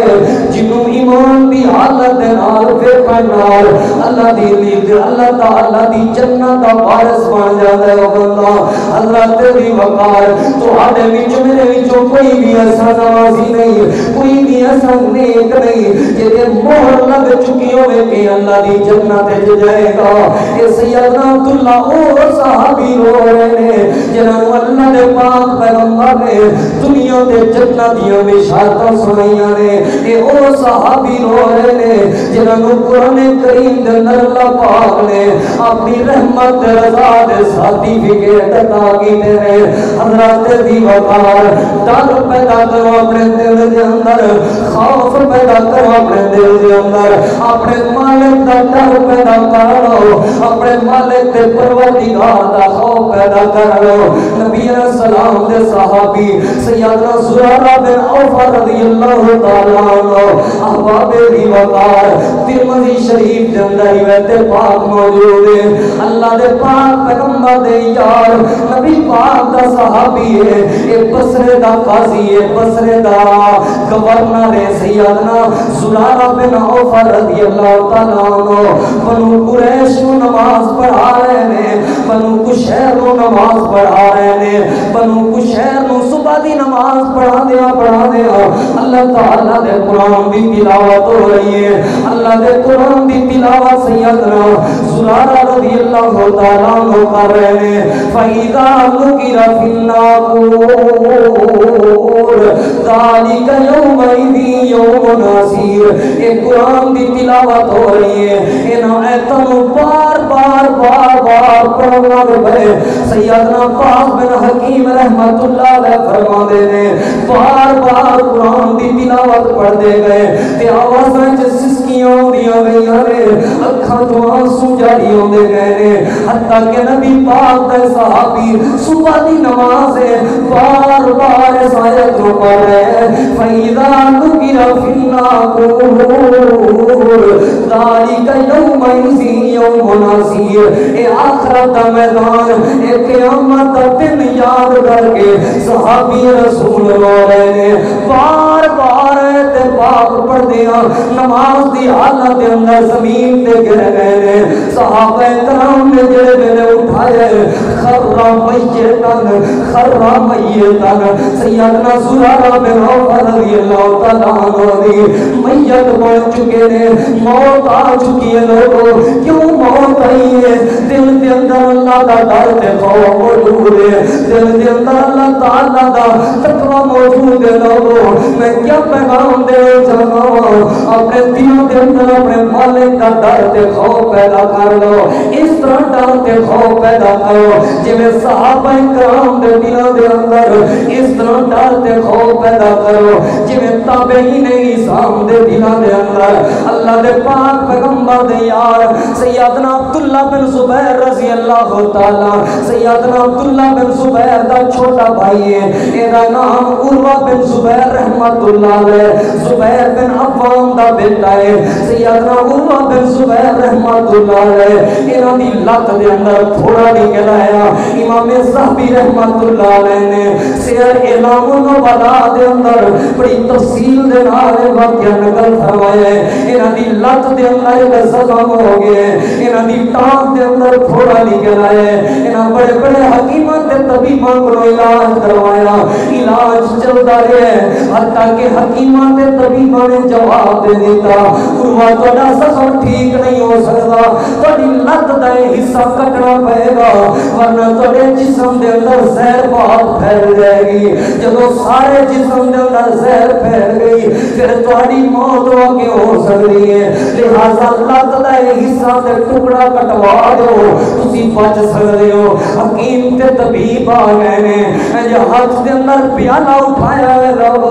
جنہوں ایمان دی حالت نال فیقن نال اللہ دی لید اللہ تعالیٰ دی جنت دا وارث بن جاتا ہے بندہ حضرت دیوکار تو آدھے وچ میرے وچوں کوئی بھی ایسا نوازی نہیں کوئی بھی ایسا نیک نہیں جیدے مہر لگ چکی ہوئے کہ اللہ دی جنت جائے گا یہ سیدنا عبداللہ اور صحابی رو رہے ہیں جنہوں اللہ دے پاک پیغمبر نے دنیا دے جنتیاں بشارتاں سنائیاں نے یہ اور صحابی رو رہے ہیں جنہوں قرآن کریم دے اندر اللہ پاک نے اپنی رحمت رضا دے سرٹیفکیٹ عطا کیتے ہیں حضرات دیوکار ڈر پیدا کرو اپنے دل دے اندر خوف پیدا کرو اپنے دل دے اندر اپنے مالک دا ڈر پیدا کرو اپنے مالک دے پروردگار دا خوف پیدا کرو نبی علیہ السلام دے صحابی سیدنا زرارہ بن عوف رضی اللہ تعالیٰ عنہ احباب دیوکار ترمذی شریف دے اندر روایت پاک موجود ہے اللہ دے پاک پیغمبر دے یار نبی پاک دا صحابی ہے ایک بصرے دا قاضی ہے بصرے دا گورنر ہے سیدنا زرارہ بن عوف رضی اللہ تعالیٰ عنہ بنو قریش کو نماز پڑھا رہے ہیں بنو کشیر کو نماز پڑھا رہے ہیں بنو کشیر کو صبح دی نماز پڑھا دیا اللہ تعالیٰ دے قرآن دی تلاوت ہو رہی ہے اللہ دے قرآن دی تلاوت سیدنا زرارہ رضی اللہ تعالیٰ عنہ کر رہے ہیں فَإِذَا نُقِرَ فِي النَّاقُورِ ذَلِكَ يَوْمَئِذٍ يَوْمٌ عَسِيرٌ یہ قرآن دی تلاوت ہو رہی ہے ان آیتوں بار پڑھنا رہے سیدنا پاک بن حکیم رحمت اللہ علیہ فرما دے نے بار قرآن دی تلاوت پڑھ دے گئے تے آوازاں چ سسکیاں ہوندیاں گئیاں نے اکھاں تو آنسو جاری ہوندے گئے نے حتیٰ کہ نبی پاک دے صحابی صبح دی نماز بار اس آیت کو پڑھ رہے ہیں فَإِذَا نُقِرَ فِي النَّاقُورِ ذَلِكَ يَوْمَئِذٍ يَوْمٌ عَسِيرٌ اے آخرت دا میدان اے قیامت دا دن یاد کر کے صحابی رسول رو رہے ہیں بار تے پاک پڑھ دیا نماز دی حالت دے اندر زمین تے گر گئے نے صحابہ کرام نے جڑے میرے اٹھائے خرّ میتن سیدنا زرارہ بن عوف رضی اللہ تعالیٰ عنہ دی میت پہنچ چکے نے موت آ چکی ہے لوگوں کیوں موت آئی ہے دل دے اندر اللہ دا ڈر تے خوف موجود ہے دل دے اندر اللہ تعالیٰ دا تقوی موجود ہے لوگوں میں کیا پیغام دے چاہتا ہوں اپنے دلوں کے اندر اپنے مالک کا ڈر تے خوف پیدا کر لو اس طرح ڈر تے خوف پیدا کرو جویں صحابہ کرام دے دلاں دے اندر اس طرح ڈر تے خوف پیدا کرو جویں تابعین نظام دے دلاں دے اندر اللہ دے پاک پیغمبر دے یار سیدنا عبداللہ بن زبیر رضی اللہ تعالی سیدنا عبداللہ بن زبیر دا چھوٹا بھائی ہے ایدا نام عروہ بن زبیر رحمت اللہ علیہ زبیر بن عوام دا بیٹا ہے سیدنا عروہ بن زبیر رحمت اللہ علیہ انہاں دی لت دے اندر تھوڑا نکل آیا امام صحابی رحمت اللہ علیہ نے سیر اعلام النبلاء دے اندر بڑی تفصیل دے نال واقعہ نقل فرمایا ہے انہاں دی لت دے اندر ایک زخم ہو گئے انہاں دی ٹانگ دے اندر تھوڑا نکل آیا انہاں بڑے بڑے حکیماں تے طبیباں کو علاج کروایا علاج چلتا رہے حتیٰ کہ حکیماں تے طبیباں نے جواب دے دیتا عروہ تہاڈا زخم ٹھیک نہیں ہو سکتا تہاڈی لت دا حصہ کٹنا پے گا ورنہ تہاڈے جسم دے اندر زہر بہت پھیل جائے گی جدوں سارے جسم دے اندر زہر پھیل گئی پھر تہاڈی موت ہو کے ہو سکتی ہے لہذا لت دا حصہ تے ٹکڑا کٹوا دو تسی بچ سکدے ہو حکیم تے طبیب آ گئے نے جو ہاتھ دے اندر پیالہ اٹھایا ہے رب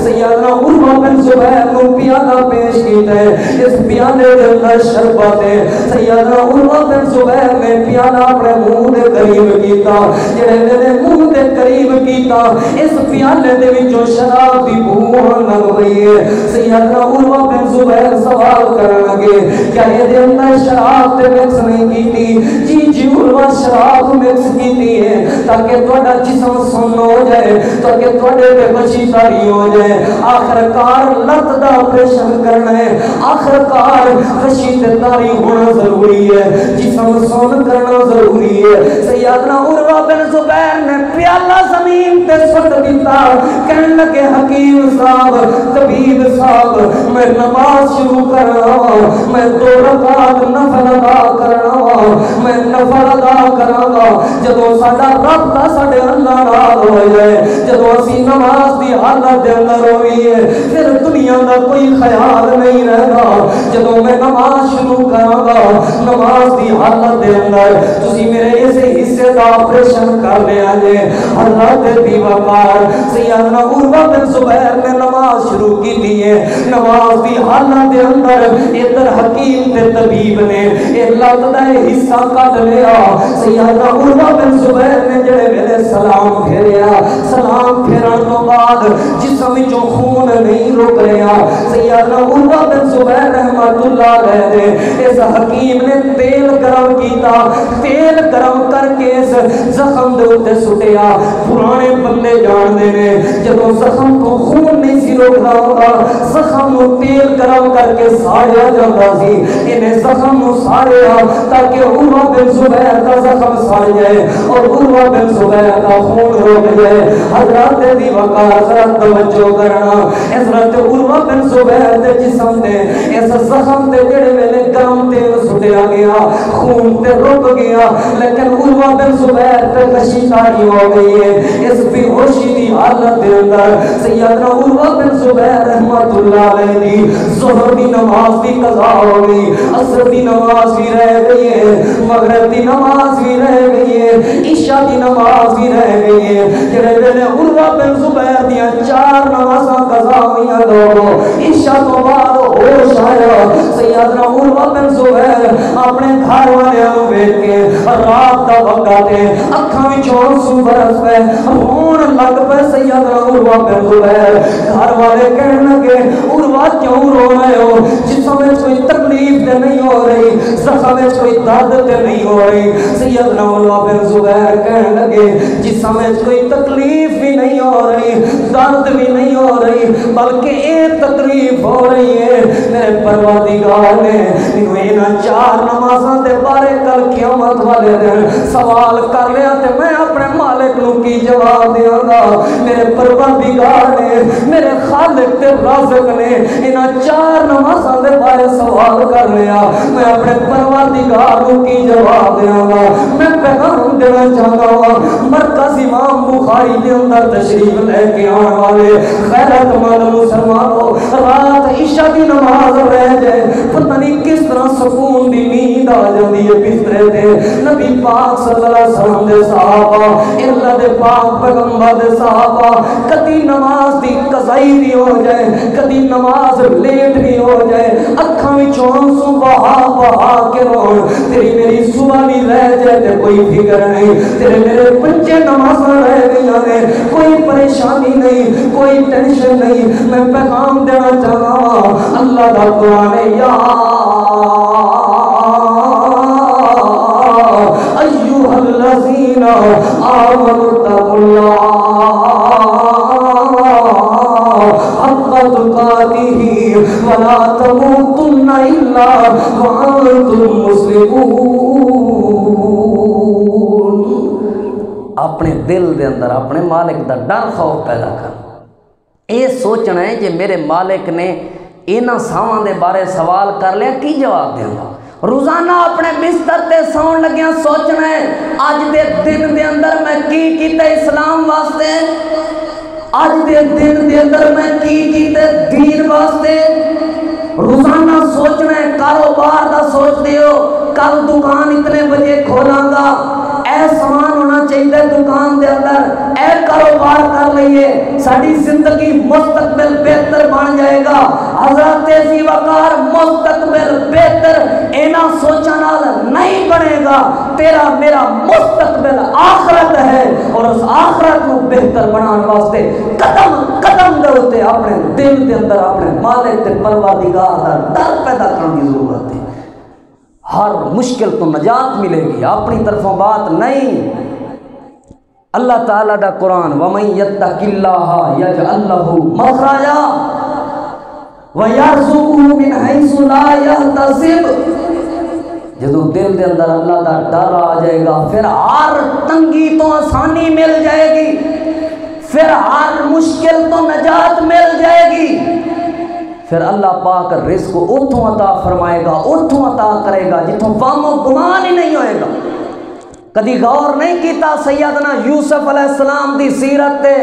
سیدنا عروہ بن زبیر کو پیالہ پیش کیتا ہے اس پیالے دے اندر شربت ہے سیدنا عروہ بن زبیر نے پیالہ اپنے منہ دے قریب کیتا جڑے نے منہ دے قریب کیتا اس پیالے دے وچوں شراب دی بو آن لگ پئی ہے سیدنا عروہ بن زبیر سوال کرن لگے کیا اے دے اندر شراب تے مکس نہیں کیتی جی عروہ شراب مکس کیتی ہے تاکہ تہاڈا جسم سن ہو جائے تاکہ تہاڈے تے بچی تاری ہو جائے آخرکار لت دا آپریشن کرنا ہے آخرکار خشی تے تاری ہونا ضروری ہے جسم سن کرنا ضروری ہے سیدنا عروہ بن زبیر نے پیالہ زمین تے سٹ دیتا کہنے لگے حکیم صاحب طبیب صاحب میں نماز شروع کرنا میں 2 رکعت نفل ادا کرنا میں نفل ادا کراں جدوں ساڈا رابطہ ساڈے اللہ نال ہو جائے جدوں اسی نماز دی حالت دے اندر ہوئیے پھر دنیا دا کوئی خیال نہیں رہتا جدوں میں نماز شروع کراں گا نماز دی حالت دے اندر تسی میرے اس حصے دا آپریشن کر لیا جے اللہ دے دیوار سیدنا عروہ بن زبیر نے نماز شروع کی دی ہے نماز دی حالت دے اندر ادھر حکیم تے طبیب نے ایک لت دا حصہ کٹ لیا سیدنا عروہ بن زبیر نے جڑے ویلے سلام پھیریا سلام پھیرن تو بعد جسم وچوں خون نہیں رک رہا سیدنا عروہ بن زبیر رحمت اللہ علیہ نے اس حکیم نے تیل گرم کیتا تیل گرم کر کے اس زخم دے اوتے سٹیا پرانے بندے جان دے نے جدوں زخم کو خون نہیں سی روکدا ہوندا زخم نو تیل گرم کر کے ساڑیا جاندا سی انہیں زخم نو ساڑیا تاکہ عروہ بن زبیر کا زخم ساڑ جائے اور عروہ بن زبیر کا خون روک جائے حضرات دی وقار ذرا توجہ کرنا حضرت عروہ بن زبیر دے جسم دے اس زخم دے جڑے ویلے گرم تیل سٹیا گیا خون تے رک گیا لیکن عروہ بن زبیر تے کشی تاری ہو گئی ہے اس بے ہوشی دی حالت دے اندر سیدنا عروہ بن زبیر رحمت اللہ علیہ دی ظہر دی نماز بھی قضا ہو گئی عصر دی نماز بھی رہ گئی ہے مغرب دی نماز بھی رہ گئی ہے عشاء دی نماز بھی رہ گئی ہے جڑے ویلے عروہ بن زبیر دیاں 4 نمازاں قضا ہوئیاں لوگوں عشاء تو بعد ہوش آیا سیدنا عروہ بن زبیر اپنے گھر والوں نوں ویکھ کے رات دا وقت ہے اکھاں وچوں آنسو برس پے رون لگ پے سیدنا عروہ بن زبیر گھر والے کہن لگے عروہ کیوں رو رہے ہو جسم وچ کوئی تکلیف تے نہیں ہو رہی زخم وچ کوئی درد تے نہیں ہو رہی سیدنا عروہ بن زبیر کہن لگے جسم وچ کوئی تکلیف بھی نہیں ہو رہی درد بھی نہیں ہو رہی بلکہ ایک تکلیف ہو رہی ہے میرے پروردگار نے انہاں 4 نمازاں دے بارے کل قیامت والے دن سوال کر لیا تے میں اپنے مالک نوں کی جواب دیاں گا میرے پروردگار نے، میرے خالق تے رازق نے انہاں 4 نمازاں دے بارے سوال کر لیا، میں اپنے پروردگار کو کی جواب دیاں گا؟ میں پیغام دینا چاہتا ہوں مرکز امام بخاری دے اندر تشریف لے کے آنے والے غیرت مند مسلمانوں، رات عشاء دی نماز رہ جائے پتہ نہیں کس طرح سکون دی نیند آ جاندی ہے بسترے تے۔ نبی پاک صلی اللہ علیہ وسلم دے صحابہ، اللہ دے پاک پیغمبر دے صحابہ کدی نماز دی قضائی بھی ہو جائے، کدی نماز لیٹ بھی ہو جائے، اکھاں وچوں آنسو بہا بہا کے رون، تیری میری صبح بھی رہ جائے تے کوئی فکر نہیں، تیرے میرے بچے نمازاں رہ گئیاں نے، کوئی پریشانی نہیں، کوئی ٹینشن نہیں۔ میں پیغام دینا چاہتا ہوں اللہ دا قرآن یا ایھا الذین آمنوا اتقوا اللہ حق تقاتہ ولا تموتن الا وانتم مسلمون۔ اپنے دل دے اندر اپنے مالک دا ڈر خوف پیدا کر، یہ سوچنا ہے کہ میرے مالک نے انہاں ساواں دے بارے سوال کر لیا کی جواب دیاں گا۔ روزانہ اپنے بستر تے سون لگیاں سوچنا ہے اج دے دن دے اندر میں کی کیتا اسلام واسطے، اج دے دن دے اندر میں کی کیتا دین واسطے۔ روزانہ سوچنا ہے کاروبار دا سوچ دیو کل دکان اتنے بجے کھولاں گا، اے سامان ہونا چاہیے دکان دے اندر، اے کاروبار کر لئیے ساری زندگی مستقبل بہتر بن جائے گا۔ حضرت ذی وقار مستقبل بہتر اینا سوچا نال نہیں بنے گا، تیرا میرا مستقبل آخرت ہے، اور اس آخرت کو بہتر بنانے واسطے قدم قدم دے ہوتے اپنے دل دے اندر اپنے مالک تے پروردگار دا ڈر پیدا کرنے کی ضرورت ہے۔ ہر مشکل تو نجات ملے گی، اپنی طرفوں بات نہیں۔ اللہ تعالیٰ دا قرآن وَمَن يَتَّقِ اللَّهَ يَجْعَل لَّهُ مَخْرَجًا وَيَرْزُقْهُ مِنْ حَيْثُ لَا يَحْتَسِبُ، جدو دل دے اندر اللہ دا ڈر آ جائے گا پھر ہر تنگی تو آسانی مل جائے گی، پھر ہر مشکل تو نجات مل جائے گی، پھر اللہ پاک رزق اتھوں عطا فرمائے گا، اتھوں عطا کرے گا جتوں وہم و گمان ہی نہیں ہوئے گا۔ کدی غور نہیں کیتا سیدنا یوسف علیہ السلام دی سیرت تے،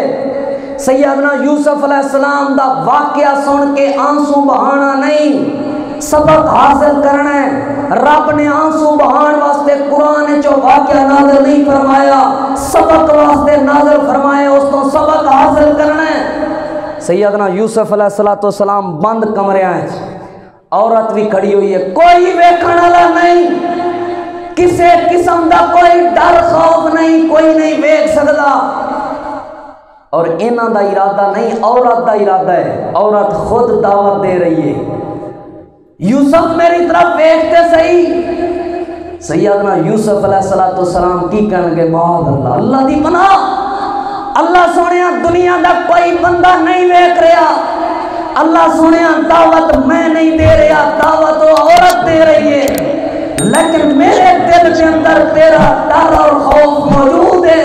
سیدنا یوسف علیہ السلام دا واقعہ سن کے آنسو بہانا نہیں، سبق حاصل کرنا ہے۔ رب نے آنسو بہان واسطے قرآن چو واقعہ نازل نہیں فرمایا، سبق واسطے نازل فرمایا، اس تو سبق حاصل کرنا ہے۔ سیدنا یوسف علیہ السلام بند کمرے آئے، عورت بھی کھڑی ہوئی ہے، کوئی ویکھن والا نہیں، کسے قسم دا کوئی ڈر خوف نہیں، کوئی نہیں ویکھ سکدا، اور انہاں دا ارادہ نہیں عورت دا ارادہ ہے، عورت خود دعوت دے رہی ہے، یوسف میری طرف ویکھتے صحیح۔ سیدنا یوسف علیہ السلام کی کہنے گے معاذ اللہ، اللہ دی پناہ، اللہ سونیا دنیا دا کوئی بندہ نہیں ویکھ رہا، اللہ سونیا دعوت میں نہیں دے رہا، دعوت وہ عورت دے رہی ہے، لیکن میرے دل کے اندر تیرا ڈر اور خوف موجود ہے۔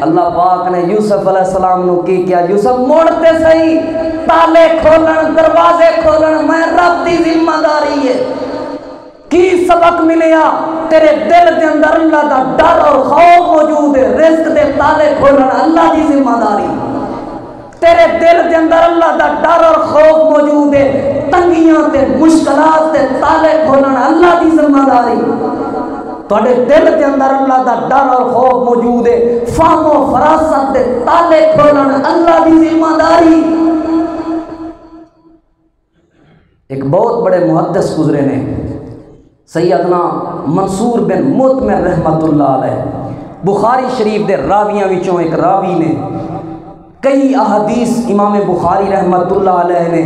اللہ پاک نے یوسف علیہ السلام نو کی کیا، یوسف موڑتے صحیح، تالے کھولن دروازے کھولن میں رب دی ذمہ داری ہے۔ کی سبق ملیا، تیرے دل کے اندر اللہ دا ڈر اور خوف موجود ہے، رزق دے تالے کھولن اللہ دی ذمہ داری، تیرے دل کے اندر اللہ دا ڈر اور خوف موجود ہے، تنگیاں تے مشکلات تے تالے کھولن اللہ دی ذمہ داری، تواڈے دل کے اندر اللہ دا ڈر اور خوف موجود ہے، فہم و فراست تے تالے کھولن اللہ دی ذمہ داری۔ ایک بہت بڑے محدث گزرے نے، سیدنا منصور بن مطمئن رحمت اللہ علیہ، بخاری شریف دے راویاں وچوں ایک راوی نے، کئی احادیث امام بخاری رحمت اللہ علیہ نے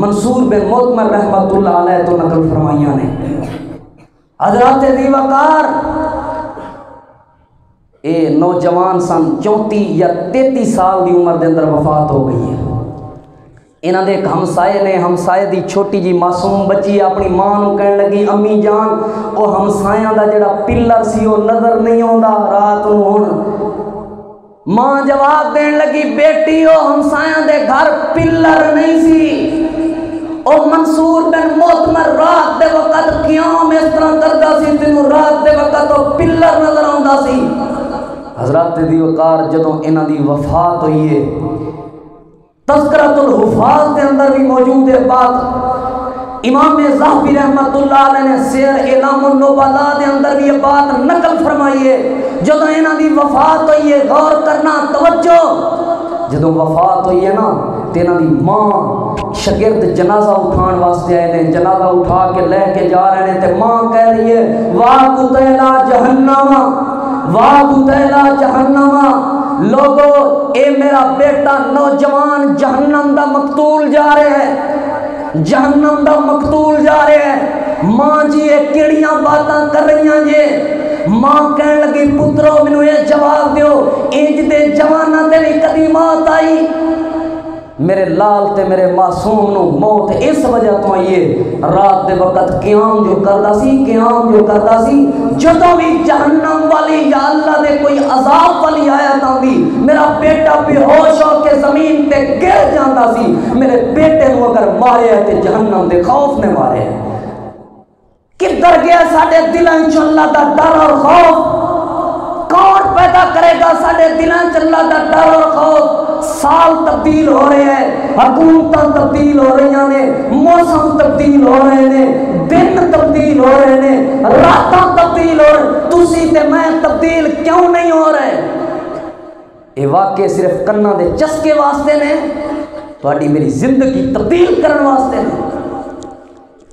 منصور بن مطمئن رحمت اللہ علیہ تو نقل فرمائیاں نے۔ حضرت ذی وقار اے نوجوان سن 34 یا 33 سال دی عمر دے اندر وفات ہو گئی ہے۔ انہاں دے ایک ہمسائے نے، ہمسائے دی چھوٹی جی معصوم بچی اپنی ماں نو کہن لگی امی جان او ہمسایاں دا جڑا پلر سی او نظر نہیں آوندا، رات نو ہن ماں جواب دین لگی بیٹی او ہمسایاں دے گھر پلر نہیں سی، او منصور بن معتمر رات دے وقت قیام اس طرح کردا سی تینوں رات دے وقت او پلر نظر آوندا سی۔ حضرت دی وقار جدوں انہاں دی وفات ہوئی ہے، تذکرۃ الحفاظ دے اندر بھی موجود ہے بات۔ امام ذہبی رحمت اللہ علیہ نے سیر اعلام النبلاء دے اندر بھی یہ بات نقل فرمائی ہے۔ جدوں انہاں دی وفات ہوئی ہے، غور کرنا، توجہ، جدوں وفات ہوئی ہے نا تے انہاں دی ماں شاگرد جنازہ اٹھان واسطے آئے نے، جنازہ اٹھا کے لے کے جا رہے ہیں تے ماں کہہ رہی ہے واہ قتیلا جہنم، واہ قتیلا جہنم، لوگو اے میرا بیٹا نوجوان جہنم دا مقتول جا رہے ہیں، جہنم دا مقتول جا رہے ہیں۔ ماں جی یہ کیڑیاں باتاں کر رہی ہیں جی؟ ماں کہنے لگی پترو مینوں یہ جواب دیو، انج دے جواناں تے بھی کدی موت آئی؟ میرے لال تے میرے معصوم نو موت اس وجہ تو آئی ہے، رات دے وقت قیام جو کردا سی، قیام جو کردا سی، جدوں بھی جہنم والی یا اللہ دے کوئی عذاب والی آیت آندی، میرا بیٹا بے ہوش ہو کے زمین تے گر جاندا سی۔ میرے بیٹے نو اگر مارے ہے تے جہنم دے خوف نے مارے ہے۔ کدھر گیا ساڈے دلاں وچ اللہ دا ڈر اور خوف؟ کون پیدا کرے گا ساڈے دلاں وچ اللہ دا ڈر اور خوف؟ سال تبدیل ہو رہے ہیں، حکومتاں تبدیل ہو رہی ہیں، موسم تبدیل ہو رہے ہیں، دن تبدیل ہو رہے ہیں، راتاں تبدیل ہو رہے، تسی تے میں تبدیل کیوں نہیں ہو رہے؟ یہ واقعے صرف کنا دے چسکے واسطے نے، تہاڈی میری زندگی تبدیل کرن واسطے نے۔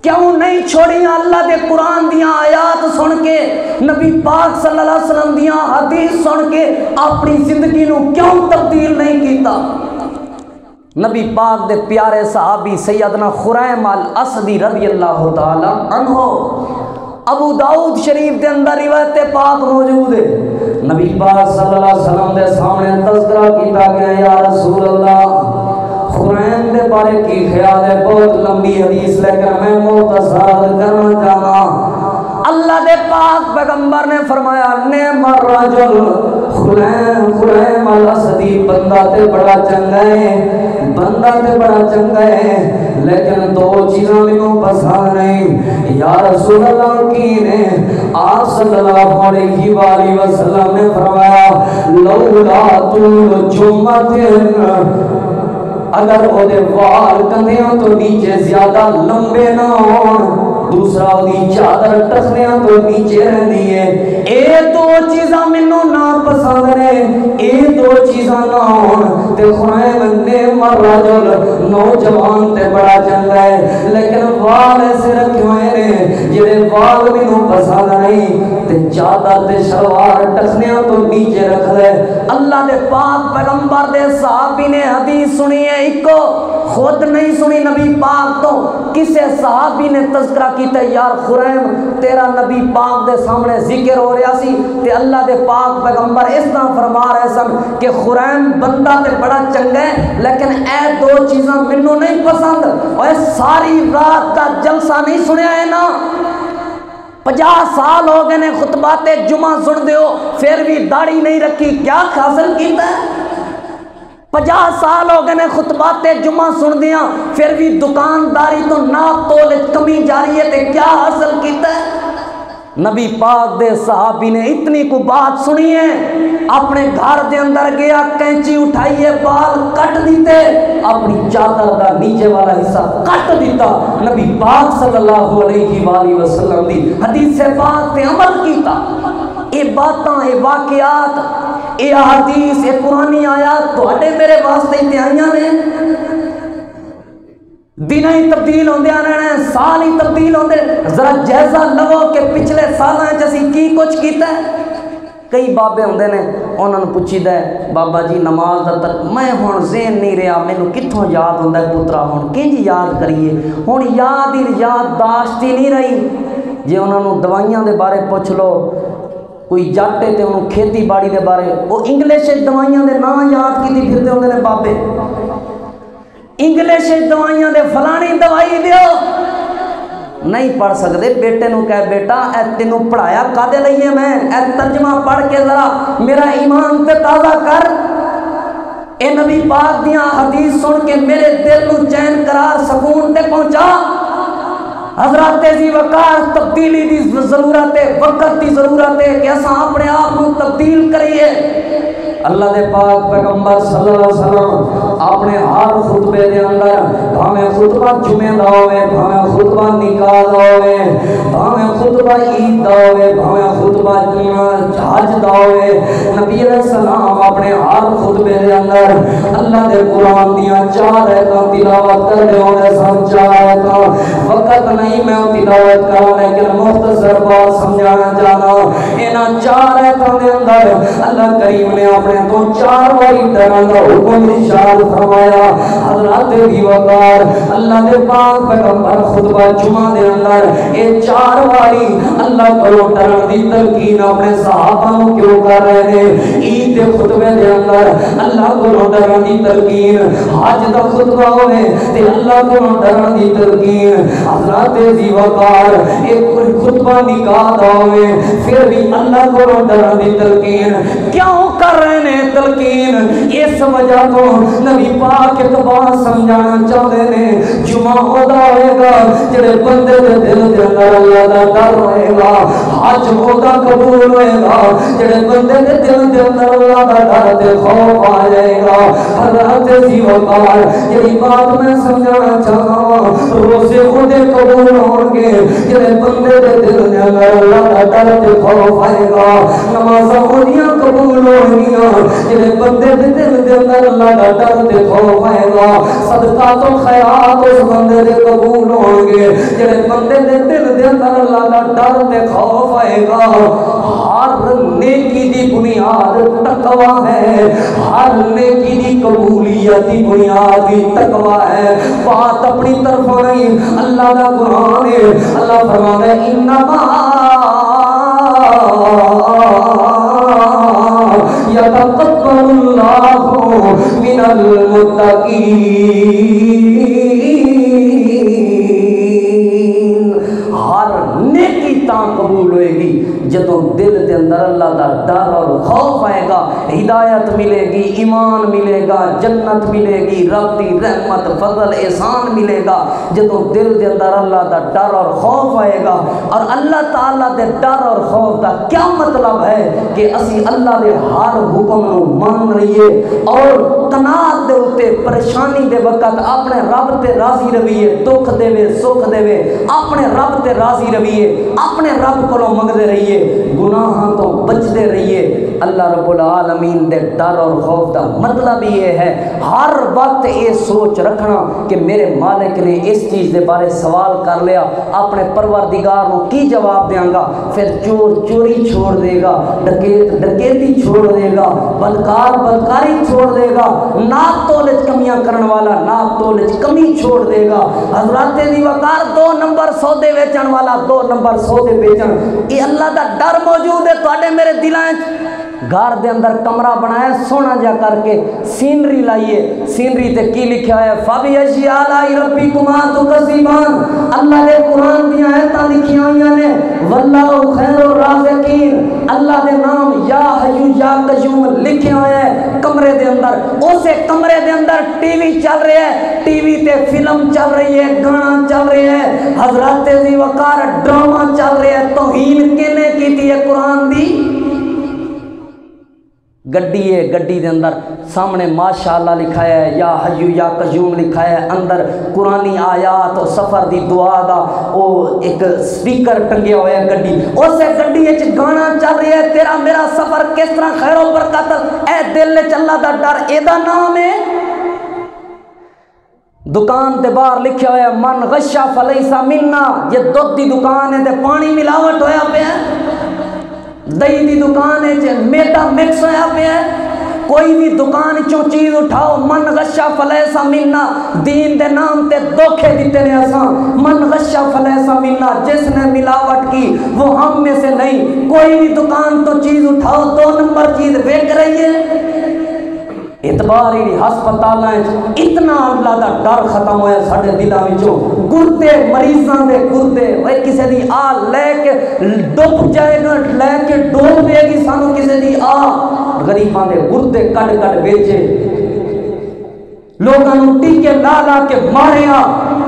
کیوں نہیں چھوڑیاں اللہ دے قرآن دیاں آیات سن کے، نبی پاک صلی اللہ علیہ وسلم دیاں حدیث سن کے اپنی زندگی نو کیوں تبدیل نہیں کیتا؟ نبی پاک دے پیارے صحابی سیدنا خریم الاسدی رضی اللہ تعالی عنہ، ابو داؤد شریف دے اندر روایت پاک موجود ہے، نبی پاک صلی اللہ علیہ وسلم دے سامنے تذکرہ کیتا گیا، یا رسول اللہ خریم دے بارے کی خیال ہے؟ بہت لمبی حدیث لیکن میں مختصر کرنا چاہنا۔ اللہ دے پاک پیغمبر نے فرمایا نعم الرجل خریم الاسدی، بندہ تے بڑا چنگا ہے، بندہ تے بڑا چنگا ہے، لیکن دو چیزاں مینوں پسند نہیں۔ یا رسول اللہ کی نے آپ صلی اللہ علیہ وآلہ وسلم نے فرمایا لولا طول جمعۃ، اگر او دے وال کندھیاں تو نیچے زیادہ لمبے نہ ہون، دوسرا او دی چادر ٹخنیاں تو نیچے رہندی ہے، اے دو چیزاں مینوں نہ پسند نے، اے دو چیزاں نہ ہون تے خریم نعم الرجل، نوجوان تے بڑا چنگا ہے، لیکن وال ایسے رکھے ہوئے نے جڑے وال مینوں پسند نہیں، تے چادر تے شلوار ٹخنیاں تو نیچے رکھ لے۔ اللہ دے پاک پیغمبر دے صحابی نے حدیث سنی ہے، ایکو خود نہیں سنی نبی پاک تو، کسے صحابی نے تذکرہ کیتا یار خریم تیرا نبی پاک دے سامنے ذکر ہو رہا سی تے اللہ دے پاک پیغمبر اس طرح فرما رہے سن کہ خریم بندہ تے بڑا چنگا ہے لیکن اے دو چیزاں منو نہیں پسند۔ اور ساری رات کا جلسہ نہیں سنیا ہے نا، 50 سال ہو گئے نے خطبات جمعہ سن دیو پھر بھی داڑھی نہیں رکھی، کیا حاصل کیتا ہے؟ 50 سال ہو گئے نے خطبات جمعہ سن دیاں پھر بھی دکانداری تو ناپ تول کمی جاری ہے تے کیا حاصل کیتا ہے؟ نبی پاک دے صحابی نے اتنی کو بات سنی ہے، اپنے گھر دے اندر گیا، کینچی اٹھائیے، بال کٹ دیتے، اپنی چادر دا نیچے والا حصہ کٹ دیتا، نبی پاک صلی اللہ علیہ وآلہ وسلم دی حدیث پاک تے عمل کیتا۔ اے باتاں، اے واقعات، اے حدیث، اے قرآنی آیات تواڈے میرے واسطے انتہائیاں نے، دن ہی تبدیل ہوندے رہنا ہے، سال ہی تبدیل ہوندے، ذرا جائزہ لو کہ پچھلے سالاں وچ اسی کی کچھ کیتا ہے۔ کئی بابے ہوندے نے انہاں نوں پوچھیدا ہے بابا جی نماز دا تک میں ہن ذہن نہیں رہا، مینوں کتھوں یاد ہوندا ہے پترا، ہن کنج یاد کریے، ہن یادداشت ہی نہیں رہی۔ جے انہاں نوں دوائیاں دے بارے پوچھ لو، کوئی جٹ ہے تے انہوں کھیتی باڑی دے بارے، وہ انگلش دوائیاں دے نام یاد کیتی پھرتے ہوندے نے بابے، انگلش دوائیاں دے فلانی دوائی دیو، نہیں پڑھ سکتے بیٹے نو کہے بیٹا اے تینوں پڑھایا کادے لئیے میں اے ترجمہ پڑھ کے ذرا میرا ایمان تے تازہ کر اے نبی پاک دیاں حدیث سن کے میرے دل نو چین قرار سکون تے پہنچا حضرات ذی وقار تبدیلی دی ضرورت ہے وقت دی ضرورت ہے کہ اساں اپنے آپ کو تبدیل کریے اللہ دے پاک پیغمبر صلی اللہ علیہ وسلم اپنے ہر خطبے دے اندر بھاویں خطبہ جمعے دا ہوئے بھاویں خطبہ نکاح دا ہوئے بھاویں خطبہ عید دا ہوئے بھاویں خطبہ حج دا ہوئے نبی علیہ السلام اپنے ہر خطبے دے اندر اللہ دے قرآن دیاں 4 آیتاں تلاوت کر دے ہونے سن 4 آیتاں وقت نہیں میں تلاوت کرا لیکن مختصر بات سمجھانا چاہنا انہاں 4 آیتاں دے اندر اللہ کریم نے اپنے تو 4 باری ڈران دا حکم ارشاد فرمایا حضرات ذی وقار اللہ دے پاک پیغمبر خطبہ جمعہ دے اندر اے 4 باری اللہ کو ڈران دی تلقین اپنے صحابہ کو کیوں کر رہے ہیں عید دے خطبے دے اندر اللہ کو ڈران دی تلقین حج دا خطبہ ہوئے تے اللہ کو ڈران دی تلقین حضرات ذی وقار ایک خطبہ نکاح دا ہوئے پھر بھی اللہ کو ڈران دی تلقین کیوں کر رہے ہیں تلقین اس وجہ تو نبی پاک ایک بات سمجھانا چاہتے ہیں جمعہ ہوتا ہوئے گا جڑے بندے دے دل دے اندر اللہ دا ڈر رہے گا حج ہوتا قبول ہوئے گا جڑے بندے دے دل دے اندر اللہ دا ڈر تے خوف آ جائے گا حضرات ذی وقار یہی بات میں سمجھانا چاہتا ہوں روزے خودے قبول ہوں گے جڑے بندے دے دل دے اندر اللہ دا ڈر تے خوف آئے گا نمازاں خودیاں قبول ہوں گی جڑے بندے دے دل دے اندر اللہ دا ڈر تے خوف آئے گا صدقات و خیرات اس بندے دے قبول ہوں گے جڑے بندے دے دل دے اندر اللہ دا ڈر تے خوف آئے گا ہر نیکی دی بنیاد تقوی ہے ہر نیکی دی قبولیت دی بنیاد تقوی ہے بات اپنی طرف نہیں اللہ دا قرآن ہے اللہ فرماتا ہے انما يتقبل الله من المتقين ہر نیکی تاں قبول ہوئے گی جدوں دل دے اندر اللہ دا ڈر اور خوف آئے گا ہدایت ملے گی ایمان ملے گا جنت ملے گی رب دی رحمت فضل احسان ملے گا جدوں دل دے اندر اللہ دا ڈر اور خوف آئے گا اور اللہ تعالیٰ دے ڈر اور خوف دا کیا مطلب ہے کہ اسی اللہ دے ہر حکم نو مان رہیے اور قناعت دے اتے پریشانی دے وقت اپنے رب تے راضی رویے دکھ دے وے سکھ دے وے اپنے رب تے راضی رویے اپنے رب کو منگدے رہیے گناہاں تو بچتے رہیے اللہ رب العالمین دے ڈر اور خوف دا مطلب یہ ہے ہر وقت یہ سوچ رکھنا کہ میرے مالک نے اس چیز دے بارے سوال کر لیا اپنے پروردگار کو کی جواب دیاں گا پھر چور چوری چھوڑ دے گا ڈکیت ڈکیتی چھوڑ دے گا بلکار بلکاری چھوڑ دے گا ناپ تولج کمیاں کرن والا ناپ تولج کمی چھوڑ دے گا حضرات ذی وقار 2 نمبر سودے بیچن والا 2 نمبر سودے بیچن یہ اللہ دا ڈر موجود ہے تواڈے میرے دلاں گھر دے اندر کمرہ بنایا سونا جا کر کے سینری لائیے سینری تے کی لکھا ہے فَبِأَيِّ آلَاءِ رَبِّكُمَا تُكَذِّبَانِ اللہ دے قرآن دیاں آیتاں لکھی ہوئیاں نے وَاللَّهُ خَيْرُ الرَّازِقِينَ اللہ دے نام یا حیو یا قیوم لکھے ہوئے ہیں کمرے دے اندر اسے کمرے دے اندر ٹی وی چل رہے ہیں ٹی وی تے فلم چل رہی ہے گانا چل رہے ہیں حضرات ذی وقار ڈرامہ چل رہے ہیں توہین کینے کیتی ہے قرآن دی گڈی ہے گڈی دے اندر سامنے ماشاءاللہ لکھا ہے یا حیو یا قیوم لکھا ہے اندر قرآنی آیات اور سفر دی دعا دا او ایک سپیکر ٹنگیا ہوا ہے گڈی اسے گڈی وچ گانا چل رہی ہے تیرا میرا سفر کس طرح خیر و برکت اے دل وچ اللہ دا ڈر اے دا نام ہے دکان تے باہر لکھا ہوا ہے من غشا فلیسا منا یہ دودھ دی دکان ہے تے پانی ملاوٹ ہویا پیا ہے دہی دی دکان ہے میدا مکس ہویا پیا ہے کوئی بھی دکان چوں چیز اٹھاؤ من غشا فلیسا منا دین دے نام تے دھوکے دیتے نے اساں من غشا فلیسا منا جس نے ملاوٹ کی وہ ہم میں سے نہیں کوئی بھی دکان تو چیز اٹھاؤ 2 نمبر چیز بیچ رہی ہے اعتبار ہی ہسپتالاں اتنا اللہ دا ڈر ختم ہویا ساڈے دلاں وچوں گردے مریضاں دے گردے اوے کسے دی آ لے کے ڈب جائے گا لے کے ڈوب دے گی سانو کسے دی آ غریباں دے گردے کڈ کڈ بیچے لوگاں نوں ٹیکے لا لا کے ماریا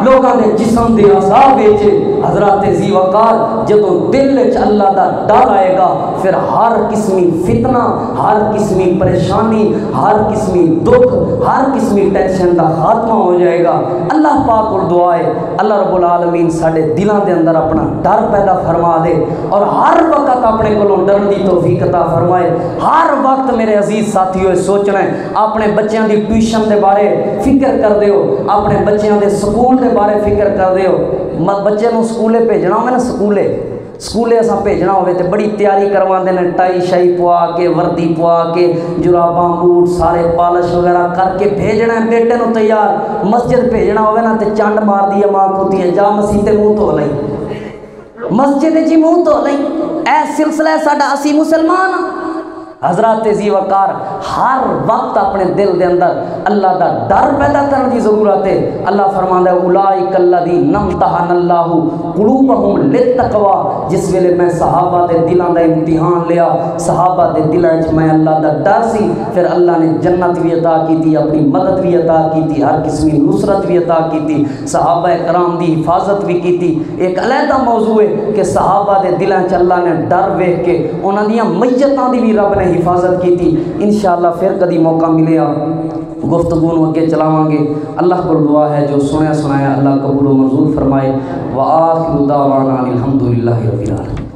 لوگاں دے جسم دے اعضاء بیچے حضرات ذی وقار جدوں دل وچ اللہ دا ڈر آئے گا پھر ہر قسمی فتنہ ہر قسمی پریشانی ہر قسمی دکھ ہر قسمی ٹینشن دا خاتمہ ہو جائے گا اللہ پاک کو دعا ہے اللہ رب العالمین ساڈے دلاں دے اندر اپنا ڈر پیدا فرما دے اور ہر وقت اپنے کولوں ڈرن دی توفیق عطا فرمائے ہر وقت میرے عزیز ساتھیو سوچنا ہے اپنے بچیاں دی ٹیوشن دے بارے فکر کر دیو اپنے بچیاں دے سکول دے بارے فکر کر دیو بچے نوں سکولے بھیجنا ہوے نا سکولے اساں بھیجنا ہوے تے بڑی تیاری کرواندے نے ٹائی شائی پوا کے وردی پوا کے جراباں بوٹ سارے پالش وغیرہ کر کے بھیجنا ہے بیٹے نوں تیار مسجد بھیجنا ہوے نا تے چنڈ مار دی ماں کھوتی ہے جا مسیح تے منہ دھو لئی مسجد جی منہ دھو لئی اے سلسلہ ساڈا اسی مسلمان حضرات ذی وقار ہر وقت اپنے دل دے اندر اللہ دا ڈر پیدا کرنے کی ضرورت ہے اللہ فرماندا ہے اولئک الذین امتحن اللہ قلوبہم للتقوی جس ویلے میں صحابہ دے دلاں دا امتحان لیا صحابہ دے دلاں وچ میں اللہ دا ڈر سی پھر اللہ نے جنت بھی عطا کیتی اپنی مدد بھی عطا کیتی ہر قسمی نصرت بھی عطا کیتی صحابہ کرام دی حفاظت بھی کیتی ایک علیحدہ موضوع ہے کہ صحابہ دے دلاں وچ اللہ نے ڈر ویکھ کے انہاں دیاں میتاں دی بھی رب نے حفاظت کی تھی انشاءاللہ پھر کدی موقع ملے گفتگو نو اگے چلاواں گے اللہ کو دعا ہے جو سنیا سنایا اللہ قبول و منظور فرمائے وآخر دعوانا الحمدللہ رب العالمین